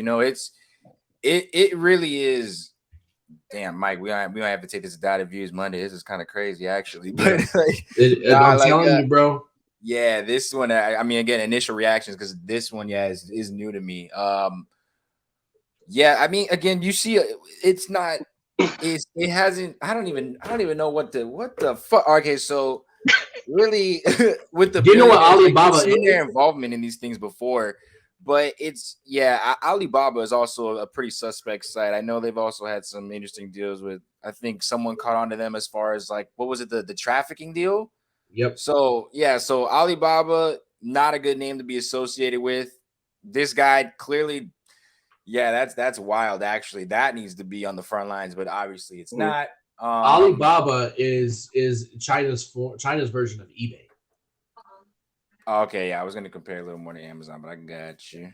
It really is. Damn, Mike, we don't have to take this data views Monday. This is kind of crazy, actually. But I'm telling you, bro. Yeah, this one. I mean, again, initial reactions because this one, is new to me. Yeah, I mean, again, you see, it's not. It hasn't. I don't even know what the fuck. Okay, so really, with the what Alibaba seen their involvement in these things before. But Alibaba is also a pretty suspect site. I know they've also had some interesting deals with. I think someone caught on to them as far as like what was it the trafficking deal? Yep. So Alibaba, not a good name to be associated with. This guy clearly, that's wild. Actually, that needs to be on the front lines, but obviously it's not. Alibaba is China's version of eBay. Okay, I was going to compare a little more to Amazon, but I got you.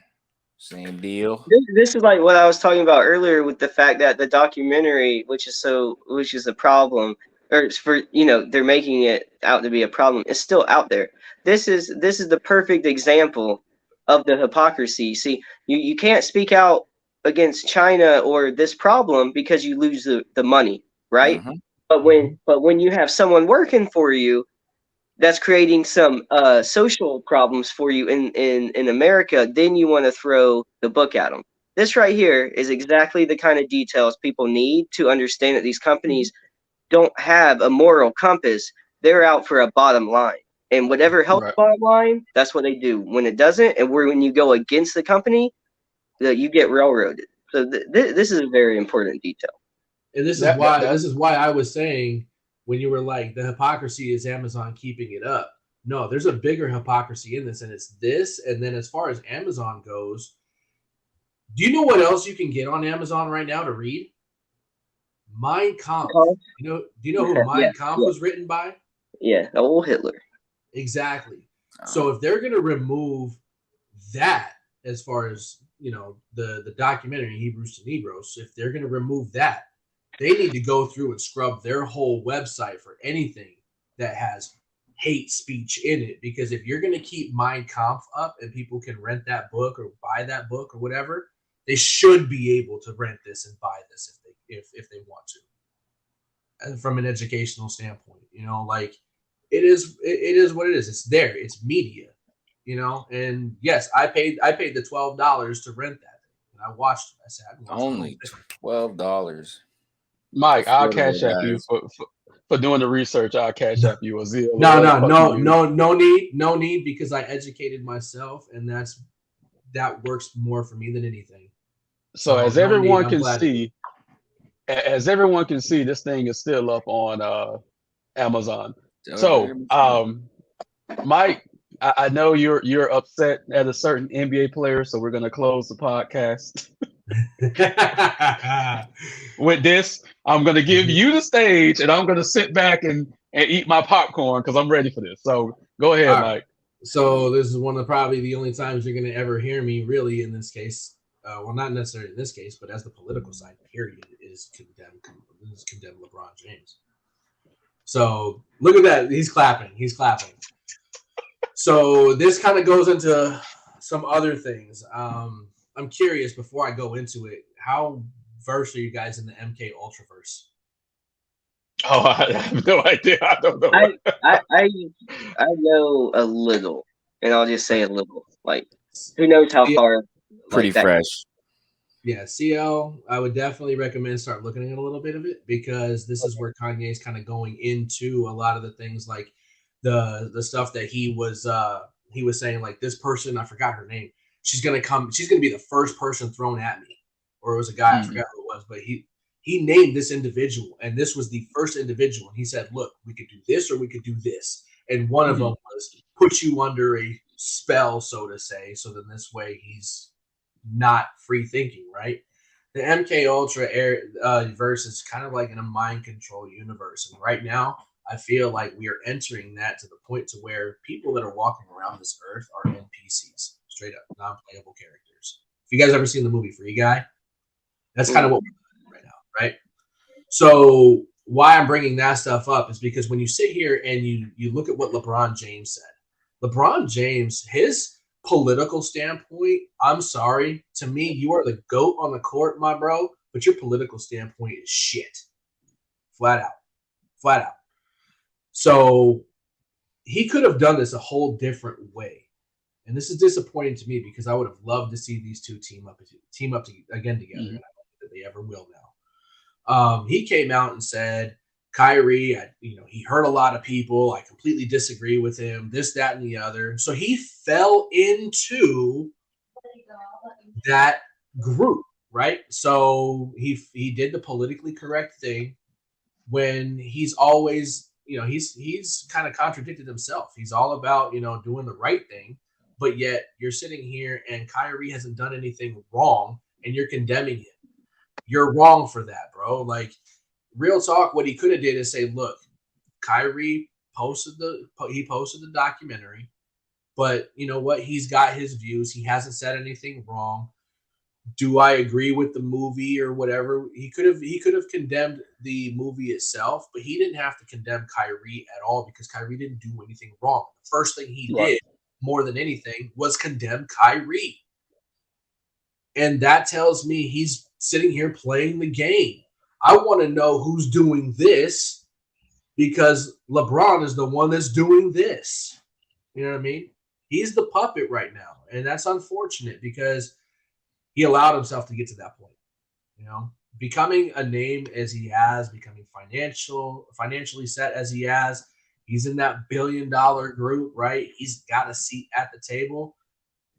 Same deal. This is like what I was talking about earlier with the fact that the documentary, which is a problem, or for they're making it out to be a problem, is still out there. This is the perfect example of the hypocrisy. See, you can't speak out against China or this problem because you lose the money, right? Mm-hmm. But when you have someone working for you that's creating some social problems for you in America, then you want to throw the book at them. This right here is exactly the kind of details people need to understand that these companies don't have a moral compass. They're out for a bottom line. And whatever helps the bottom line, that's what they do. When it doesn't, and when you go against the company, you get railroaded. So this is a very important detail. And this is why I was saying when you were like, the hypocrisy is Amazon keeping it up. No, there's a bigger hypocrisy in this, and it's this. And then as far as Amazon goes, do you know what else you can get on Amazon right now to read? Mein Kampf. Do you know who Mein Kampf was written by? Yeah, old Hitler. Exactly. So if they're going to remove that, as far as the documentary Hebrews to Negroes, if they're going to remove that, they need to go through and scrub their whole website for anything that has hate speech in it. Because if you're going to keep Mein Kampf up and people can rent that book or buy that book or whatever, they should be able to rent this and buy this if they want to. And from an educational standpoint, like it is what it is. It's there. It's media, And yes, I paid the $12 to rent that thing, and I watched it. I said only $12. Mike, I'll cash app you for doing the research. I'll cash app you a Zillow. No need, because I educated myself, and that works more for me than anything. So as everyone can see, this thing is still up on Amazon. So Mike, I know you're upset at a certain NBA player, so we're gonna close the podcast. With this, I'm gonna give you the stage, and I'm gonna sit back and eat my popcorn because I'm ready for this. So go ahead, Mike. So this is one of probably the only times you're gonna ever hear me really in this case. Well, not necessarily in this case, but as the political side, period, is condemn LeBron James. So look at that. He's clapping. So this kind of goes into some other things. I'm curious, before I go into it, how versed are you guys in the MK Ultraverse? Oh, I have no idea. I don't know. I know a little, and I'll just say a little. Like, who knows how far? Pretty fresh. Yeah, CL, I would definitely recommend start looking at a little bit of it, because this is where Kanye is kind of going into a lot of the things, like the stuff that he was saying, like, this person, I forgot her name. She's gonna be the first person thrown at me, or it was a guy, I forgot who it was, but he named this individual, and this was the first individual. And he said, look, we could do this or we could do this, and one of them was put you under a spell, so to say, so then this way he's not free thinking, right? The MK Ultra verse is kind of like in a mind control universe, and right now I feel like we are entering that to the point to where people that are walking around this earth are NPCs, straight up non-playable characters. If you guys ever seen the movie Free Guy, that's kind of what we're doing right now, right? So why I'm bringing that stuff up is because when you sit here and you look at what LeBron James said, LeBron James, his political standpoint, I'm sorry, to me, you are the GOAT on the court, my bro, but your political standpoint is shit. Flat out. So he could have done this a whole different way. And this is disappointing to me because I would have loved to see these two team up again together. And I don't think that they ever will now. He came out and said, Kyrie, he hurt a lot of people. I completely disagree with him, this, that, and the other. So he fell into that group, right? So he did the politically correct thing when he's always, he's kind of contradicted himself. He's all about, doing the right thing, but yet you're sitting here and Kyrie hasn't done anything wrong and you're condemning him. You're wrong for that, bro. Like, real talk, what he could have did is say, look, Kyrie posted the documentary, but you know what? He's got his views. He hasn't said anything wrong. Do I agree with the movie or whatever? He could have condemned the movie itself, but he didn't have to condemn Kyrie at all because Kyrie didn't do anything wrong. The first thing he did, more than anything, was condemn Kyrie. And that tells me he's sitting here playing the game. I want to know who's doing this because LeBron is the one that's doing this. You know what I mean? He's the puppet right now. And that's unfortunate because he allowed himself to get to that point. Becoming a name as he has, becoming financially set as he has. He's in that $1 billion group, right? He's got a seat at the table.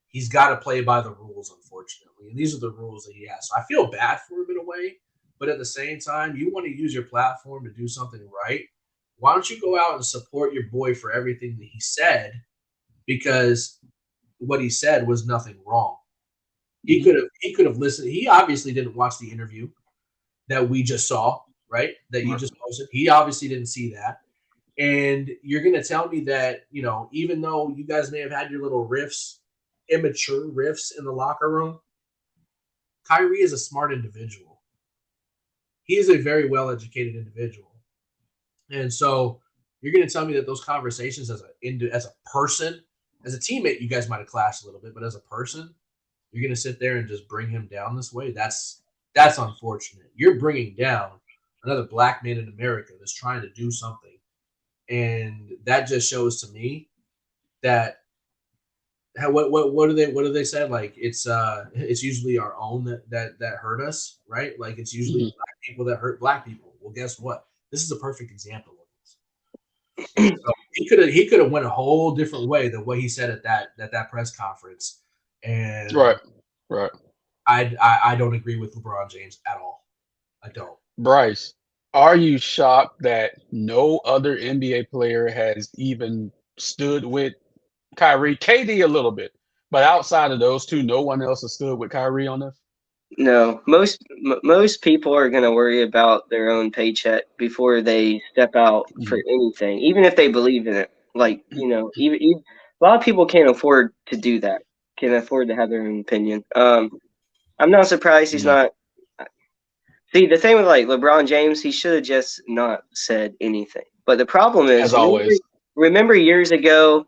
He's got to play by the rules, unfortunately. And these are the rules that he has. So I feel bad for him in a way. But at the same time, you want to use your platform to do something right. Why don't you go out and support your boy for everything that he said? Because what he said was nothing wrong. He could have listened. He obviously didn't watch the interview that we just saw, right? That you just posted. He obviously didn't see that. And you're going to tell me that, even though you guys may have had your little immature riffs in the locker room, Kyrie is a smart individual. He is a very well-educated individual. And so you're going to tell me that those conversations as a person, as a teammate, you guys might have clashed a little bit, but as a person, you're going to sit there and just bring him down this way? That's unfortunate. You're bringing down another black man in America that's trying to do something. And that just shows to me that what do they say? Like it's usually our own that hurt us, right? Like it's usually black people that hurt black people. Well, guess what? This is a perfect example of this. So he could have went a whole different way than what he said at that press conference. And right. I don't agree with LeBron James at all. I don't. Bryce, are you shocked that no other NBA player has even stood with Kyrie? KD a little bit, but outside of those two, no one else has stood with Kyrie on this? No, most people are going to worry about their own paycheck before they step out for anything, even if they believe in it. Like, even a lot of people can't afford to do that, can afford to have their own opinion. I'm not surprised he's not. See, the thing with like LeBron James, he should have just not said anything. But the problem is, as always, remember years ago,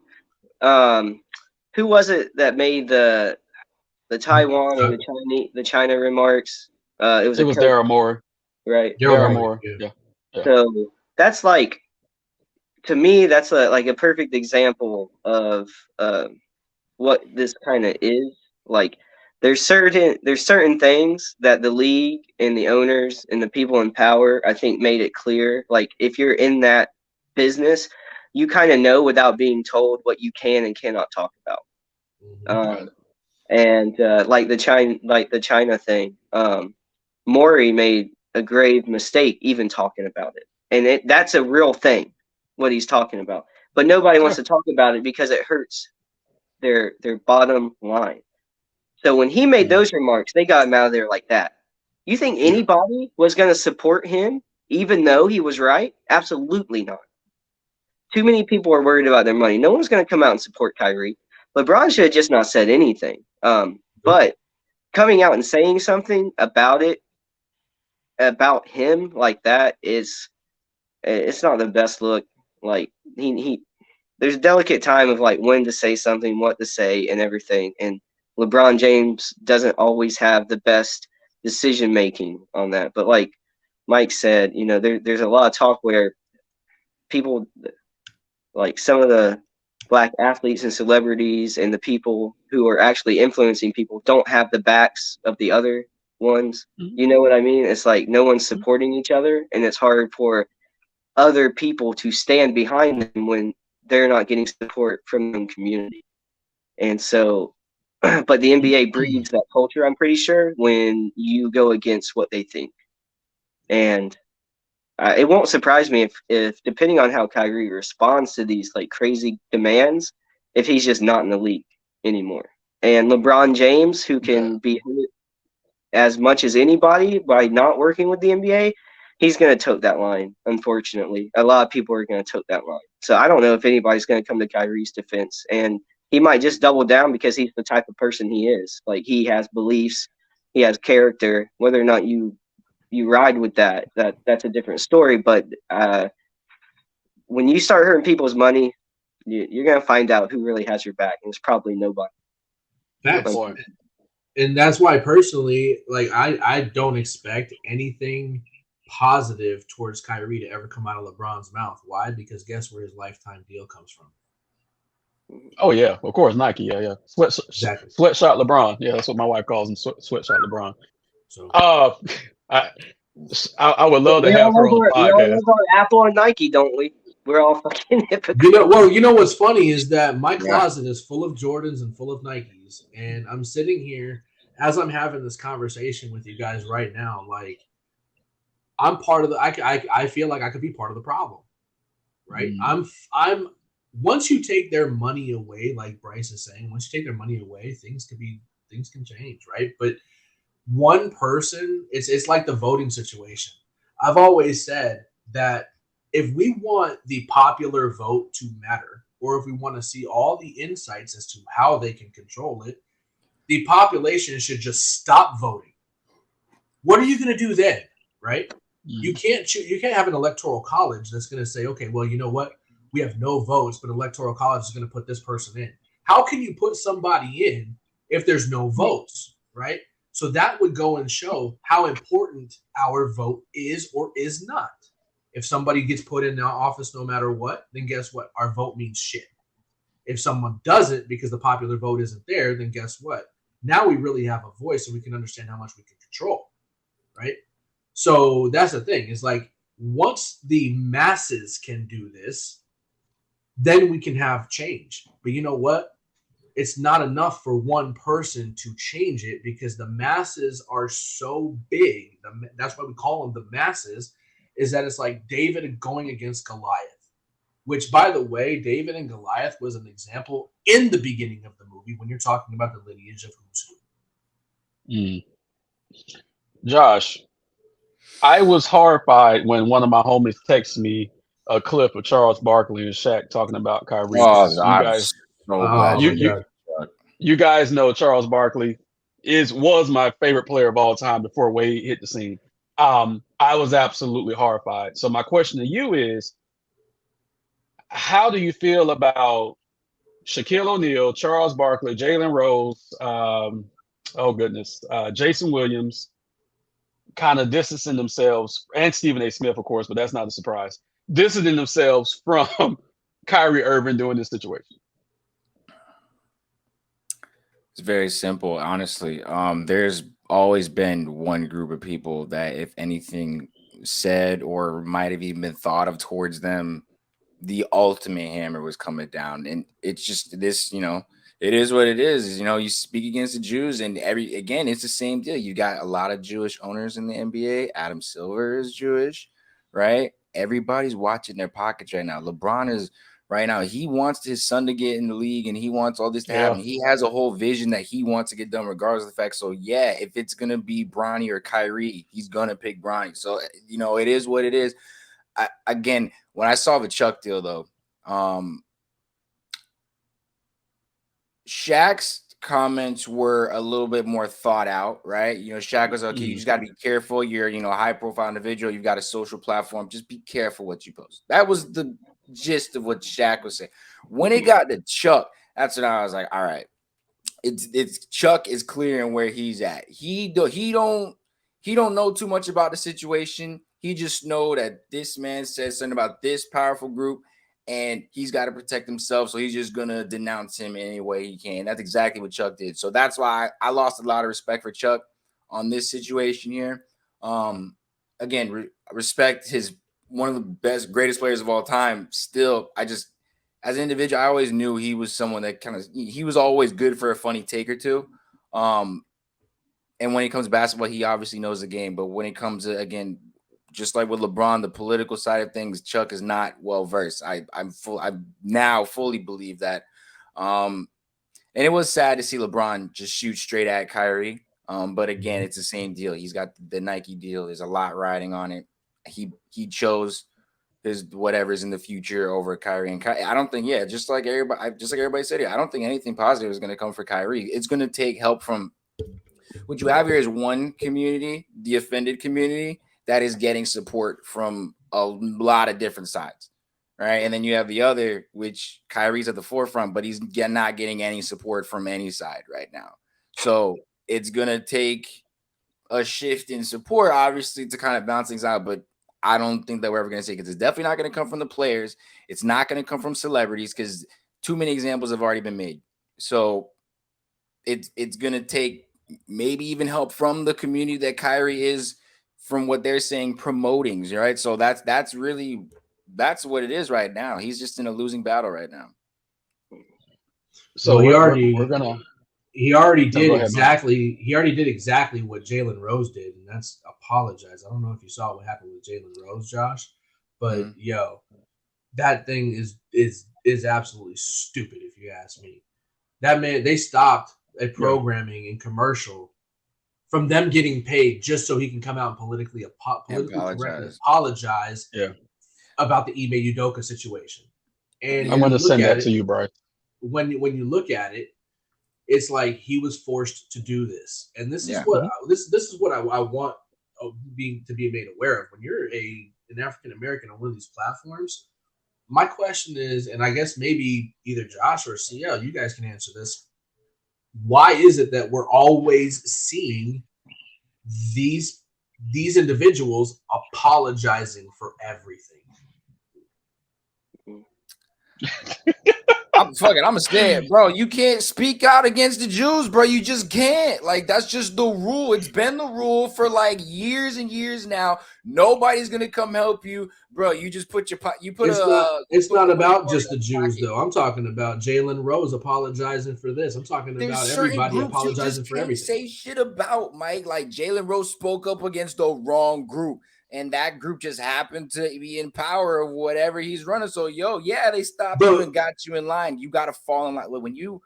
who was it that made the Taiwan and the China remarks? It was Daryl Morey, right? Daryl Morey, yeah. So that's like, to me, that's like a perfect example of what this kind of is. Like, there's certain things that the league and the owners and the people in power, I think, made it clear. Like, if you're in that business, you kind of know without being told what you can and cannot talk about. And like the China thing, Maury made a grave mistake even talking about it, and that's a real thing, what he's talking about. But nobody wants to talk about it because it hurts their bottom line. So when he made those remarks, they got him out of there like that. You think anybody was going to support him, even though he was right? Absolutely not. too many people are worried about their money. No one's going to come out and support Kyrie. LeBron should have just not said anything. But coming out and saying something about him like that it's not the best look. Like there's a delicate time of like when to say something, what to say, and everything. And LeBron James doesn't always have the best decision making on that. But like Mike said, there's a lot of talk where people, like some of the black athletes and celebrities and the people who are actually influencing people, don't have the backs of the other ones. You know what I mean? It's like no one's supporting each other, and it's hard for other people to stand behind them when they're not getting support from the community. And so, but the NBA breeds that culture, I'm pretty sure, when you go against what they think. And it won't surprise me if depending on how Kyrie responds to these like crazy demands, if he's just not in the league anymore. And LeBron James, who can be as much as anybody by not working with the NBA, he's going to tote that line, unfortunately. A lot of people are going to tote that line. So I don't know if anybody's going to come to Kyrie's defense. And he might just double down because he's the type of person he is. Like, he has beliefs, he has character. Whether or not you ride with that's a different story. But when you start hurting people's money, you're going to find out who really has your back. And it's probably nobody. That's and that's why personally, like I don't expect anything positive towards Kyrie to ever come out of LeBron's mouth. Why? Because guess where his lifetime deal comes from? Oh yeah, of course, Nike. Yeah. Exactly. Sweatshop LeBron. Yeah, that's what my wife calls him. Sweatshop LeBron. So I would love to have her on the podcast. We all love our Apple and Nike, don't we? We're all fucking hypocrites. You know what's funny is that my closet is full of Jordans and full of Nikes, and I'm sitting here as I'm having this conversation with you guys right now. Like, I'm part of the. I feel like I could be part of the problem, right? I'm. Once you take their money away, like Bryce is saying, once you take their money away, things can change, right? But one person, it's like the voting situation. I've always said that if we want the popular vote to matter, or if we want to see all the insights as to how they can control it, the population should just stop voting. What are you going to do then, right? You can't have an electoral college that's going to say, okay, well, you know what? We have no votes, but electoral college is going to put this person in. How can you put somebody in if there's no votes, right? So that would go and show how important our vote is or is not. If somebody gets put in the office no matter what, then guess what? Our vote means shit. If someone doesn't because the popular vote isn't there, then guess what? Now we really have a voice and we can understand how much we can control, right? So that's the thing. It's like once the masses can do this, then we can have change. But you know what? It's not enough for one person to change it because the masses are so big. That's why we call them the masses, is that it's like David going against Goliath, which, by the way, David and Goliath was an example in the beginning of the movie when you're talking about the lineage of who's who. Josh, I was horrified when one of my homies texted me a clip of Charles Barkley and Shaq talking about Kyrie. You guys know Charles Barkley was my favorite player of all time before Wade hit the scene. I was absolutely horrified. So my question to you is, how do you feel about Shaquille O'Neal, Charles Barkley, Jalen Rose, Jason Williams, kind of distancing themselves, and Stephen A. Smith, of course, but that's not a surprise, distancing themselves from Kyrie Irving during this situation? It's very simple, honestly. There's always been one group of people that, if anything said or might have even been thought of towards them, the ultimate hammer was coming down. And it's just this, it is what it is. You speak against the Jews, and again, it's the same deal. You got a lot of Jewish owners in the NBA. Adam Silver is Jewish, right? Everybody's watching their pockets right now. LeBron is right now. He wants his son to get in the league, and he wants all this to happen. He has a whole vision that he wants to get done regardless of the fact. So, yeah, if it's going to be Bronny or Kyrie, he's going to pick Bronny. So, it is what it is. Again, when I saw the Chuck deal, though, Shaq's comments were a little bit more thought out, right? Shaq was okay. You just got to be careful. You're, a high profile individual. You've got a social platform. Just be careful what you post. That was the gist of what Shaq was saying. When it got to Chuck, that's when I was like, all right, it's Chuck is clear in where he's at. He don't know too much about the situation. He just know that this man said something about this powerful group, and he's got to protect himself. So he's just gonna denounce him any way he can. That's exactly what Chuck did. So that's why I lost a lot of respect for Chuck on this situation here. Again, respect his one of the greatest players of all time. Still, as an individual, I always knew he was someone that he was always good for a funny take or two. And when it comes to basketball, he obviously knows the game. But when it comes to, again, just like with LeBron, the political side of things, Chuck is not well versed. I now fully believe that. And it was sad to see LeBron just shoot straight at Kyrie. But again, it's the same deal. He's got the Nike deal. There's a lot riding on it. He chose his whatever's in the future over Kyrie. And I don't think, just like everybody said here, I don't think anything positive is going to come for Kyrie. It's going to take help from what you have here is one community, the offended community, that is getting support from a lot of different sides, right? And then you have the other, which Kyrie's at the forefront, but he's not getting any support from any side right now. So it's going to take a shift in support, obviously, to kind of balance things out, but I don't think that we're ever going to see it, because it's definitely not going to come from the players. It's not going to come from celebrities, because too many examples have already been made. So it's going to take maybe even help from the community that Kyrie is, from what they're saying, promoting, right? So that's what it is right now. He's just in a losing battle right now. So he already did exactly what Jalen Rose did, and that's apologize. I don't know if you saw what happened with Jalen Rose, Josh, but that thing is absolutely stupid if you ask me. That man, they stopped a programming and commercial from them getting paid just so he can come out and politically apologize about the Ime Udoka situation. And I'm going to send that to you, Bryce. When you look at it, it's like he was forced to do this, and this is what I want to be made aware of. When you're an African American on one of these platforms, my question is, and I guess maybe either Josh or CL, you guys can answer this. Why is it that we're always seeing these individuals apologizing for everything? I'm gonna say it, bro. You can't speak out against the Jews, bro. You just can't. Like, that's just the rule. It's been the rule for like years and years now. Nobody's gonna come help you, bro. You just put It's not about just the Jews, though. I'm talking about Jalen Rose apologizing for this. I'm talking about everybody apologizing for everything. Say shit about, Mike. Like, Jalen Rose spoke up against the wrong group, and that group just happened to be in power of whatever he's running. So, they stopped you and got you in line. You got to fall in line. When the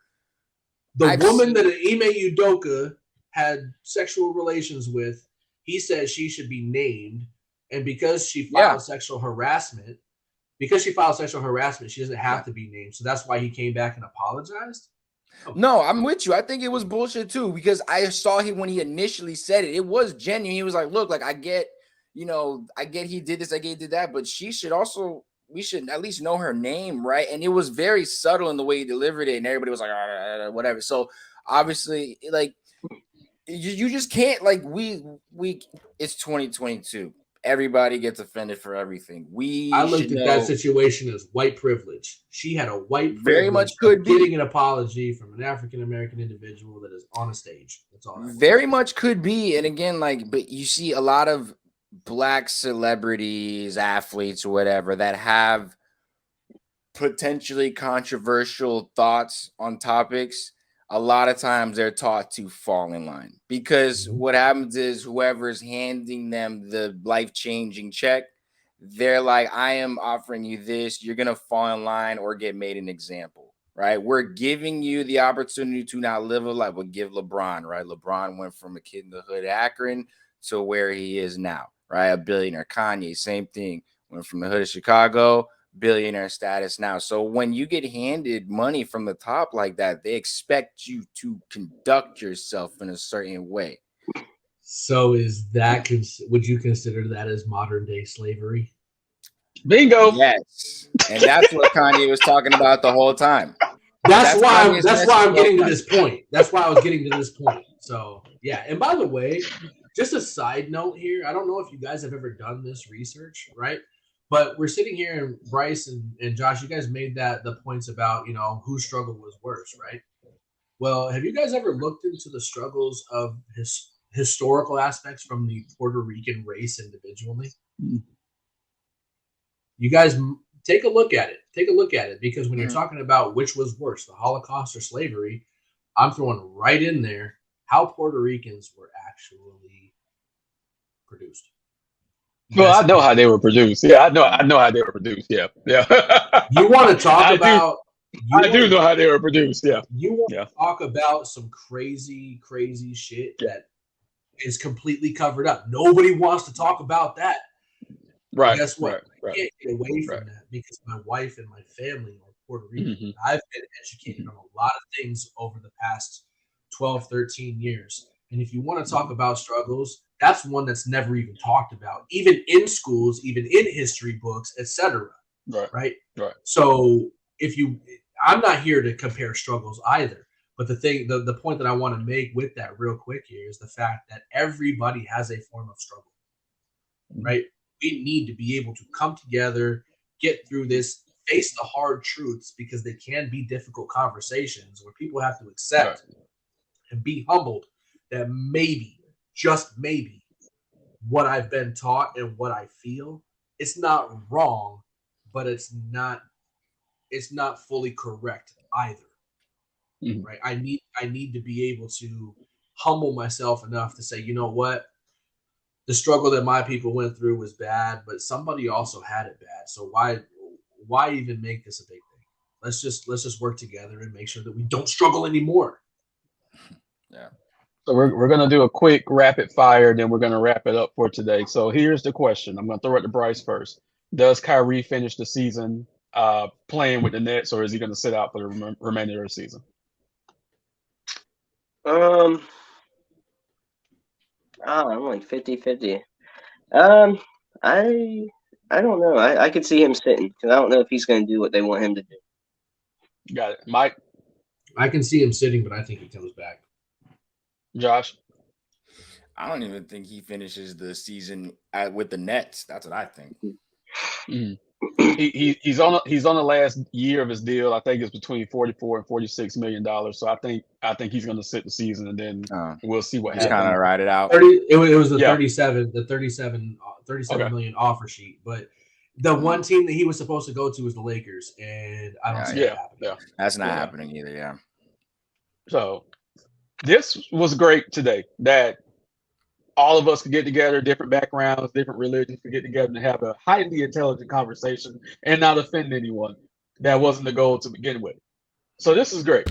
woman that Ime Udoka had sexual relations with, he said she should be named. And because she filed sexual harassment, she doesn't have to be named. So that's why he came back and apologized? No, I'm with you. I think it was bullshit, too, because I saw him when he initially said it. It was genuine. He was like, look, like, I get he did this, I get he did that, but we should at least know her name, right? And it was very subtle in the way he delivered it, and everybody was like, whatever. So obviously, like, you just can't, like, it's 2022. Everybody gets offended for everything. I looked at that situation as white privilege. She had a white privilege. Very much could be getting an apology from an African American individual that is on a stage. That's all. Very much could be. And again, like, but you see a lot of Black celebrities, athletes, or whatever, that have potentially controversial thoughts on topics. A lot of times they're taught to fall in line, because what happens is whoever's handing them the life-changing check, they're like, I am offering you this. You're going to fall in line or get made an example, right? We're giving you the opportunity to now live a life. We'll give LeBron, right? LeBron went from a kid in the hood, Akron, to where he is now, right? A billionaire. Kanye, same thing. Went from the hood of Chicago, billionaire status now. So when you get handed money from the top like that, they expect you to conduct yourself in a certain way. So is that would you consider that as modern day slavery? Bingo. Yes. And that's what Kanye was talking about the whole time. That's why I'm getting to this point. That's why I was getting to this point. So yeah. And by the way, just a side note here, I don't know if you guys have ever done this research, right? But we're sitting here, and Bryce and Josh, you guys made the points about, whose struggle was worse, right? Well, have you guys ever looked into the struggles of historical aspects from the Puerto Rican race individually? You guys take a look at it. Take a look at it, because when you're talking about which was worse, the Holocaust or slavery, I'm throwing right in there how Puerto Ricans were actually produced. Well, I know how they were produced. Yeah, I know how they were produced. Yeah. You want to talk about? I do know how they were produced. Yeah. You want to talk about some crazy, crazy shit that is completely covered up. Nobody wants to talk about that. Right. Guess what? Right. I can't get away from that because my wife and my family are Puerto Rican. Mm-hmm. I've been educated on a lot of things over the past 12, 13 years. And if you want to talk about struggles, that's one that's never even talked about, even in schools, even in history books, etc. Right. So I'm not here to compare struggles either. But the point that I want to make with that real quick here is the fact that everybody has a form of struggle, right? We need to be able to come together, get through this, face the hard truths, because they can be difficult conversations where people have to accept and be humbled that maybe, just maybe, what I've been taught and what I feel, it's not wrong, but it's not fully correct either. Mm-hmm. Right? I need to be able to humble myself enough to say, you know what? The struggle that my people went through was bad, but somebody also had it bad. So why even make this a big thing? Let's just work together and make sure that we don't struggle anymore. Yeah. So we're gonna do a quick rapid fire, then we're gonna wrap it up for today. So here's the question. I'm gonna throw it to Bryce first. Does Kyrie finish the season playing with the Nets, or is he gonna sit out for the remainder of the season? I'm like 50-50. I don't know. I could see him sitting because I don't know if he's going to do what they want him to do. Got it. Mike? I can see him sitting, but I think he comes back. Josh? I don't even think he finishes the season with the Nets. That's what I think. Mm-hmm. He's on the last year of his deal. I think it's between $44 and $46 million. So I think he's going to sit the season, and then we'll see what happens. Kind of ride it out. It was the 37 million offer sheet, but the one team that he was supposed to go to was the Lakers, and I don't see that happening. Yeah, that's not happening either. Yeah. So this was great today. That all of us could get together, different backgrounds, different religions, could get together and have a highly intelligent conversation and not offend anyone. That wasn't the goal to begin with. So this is great.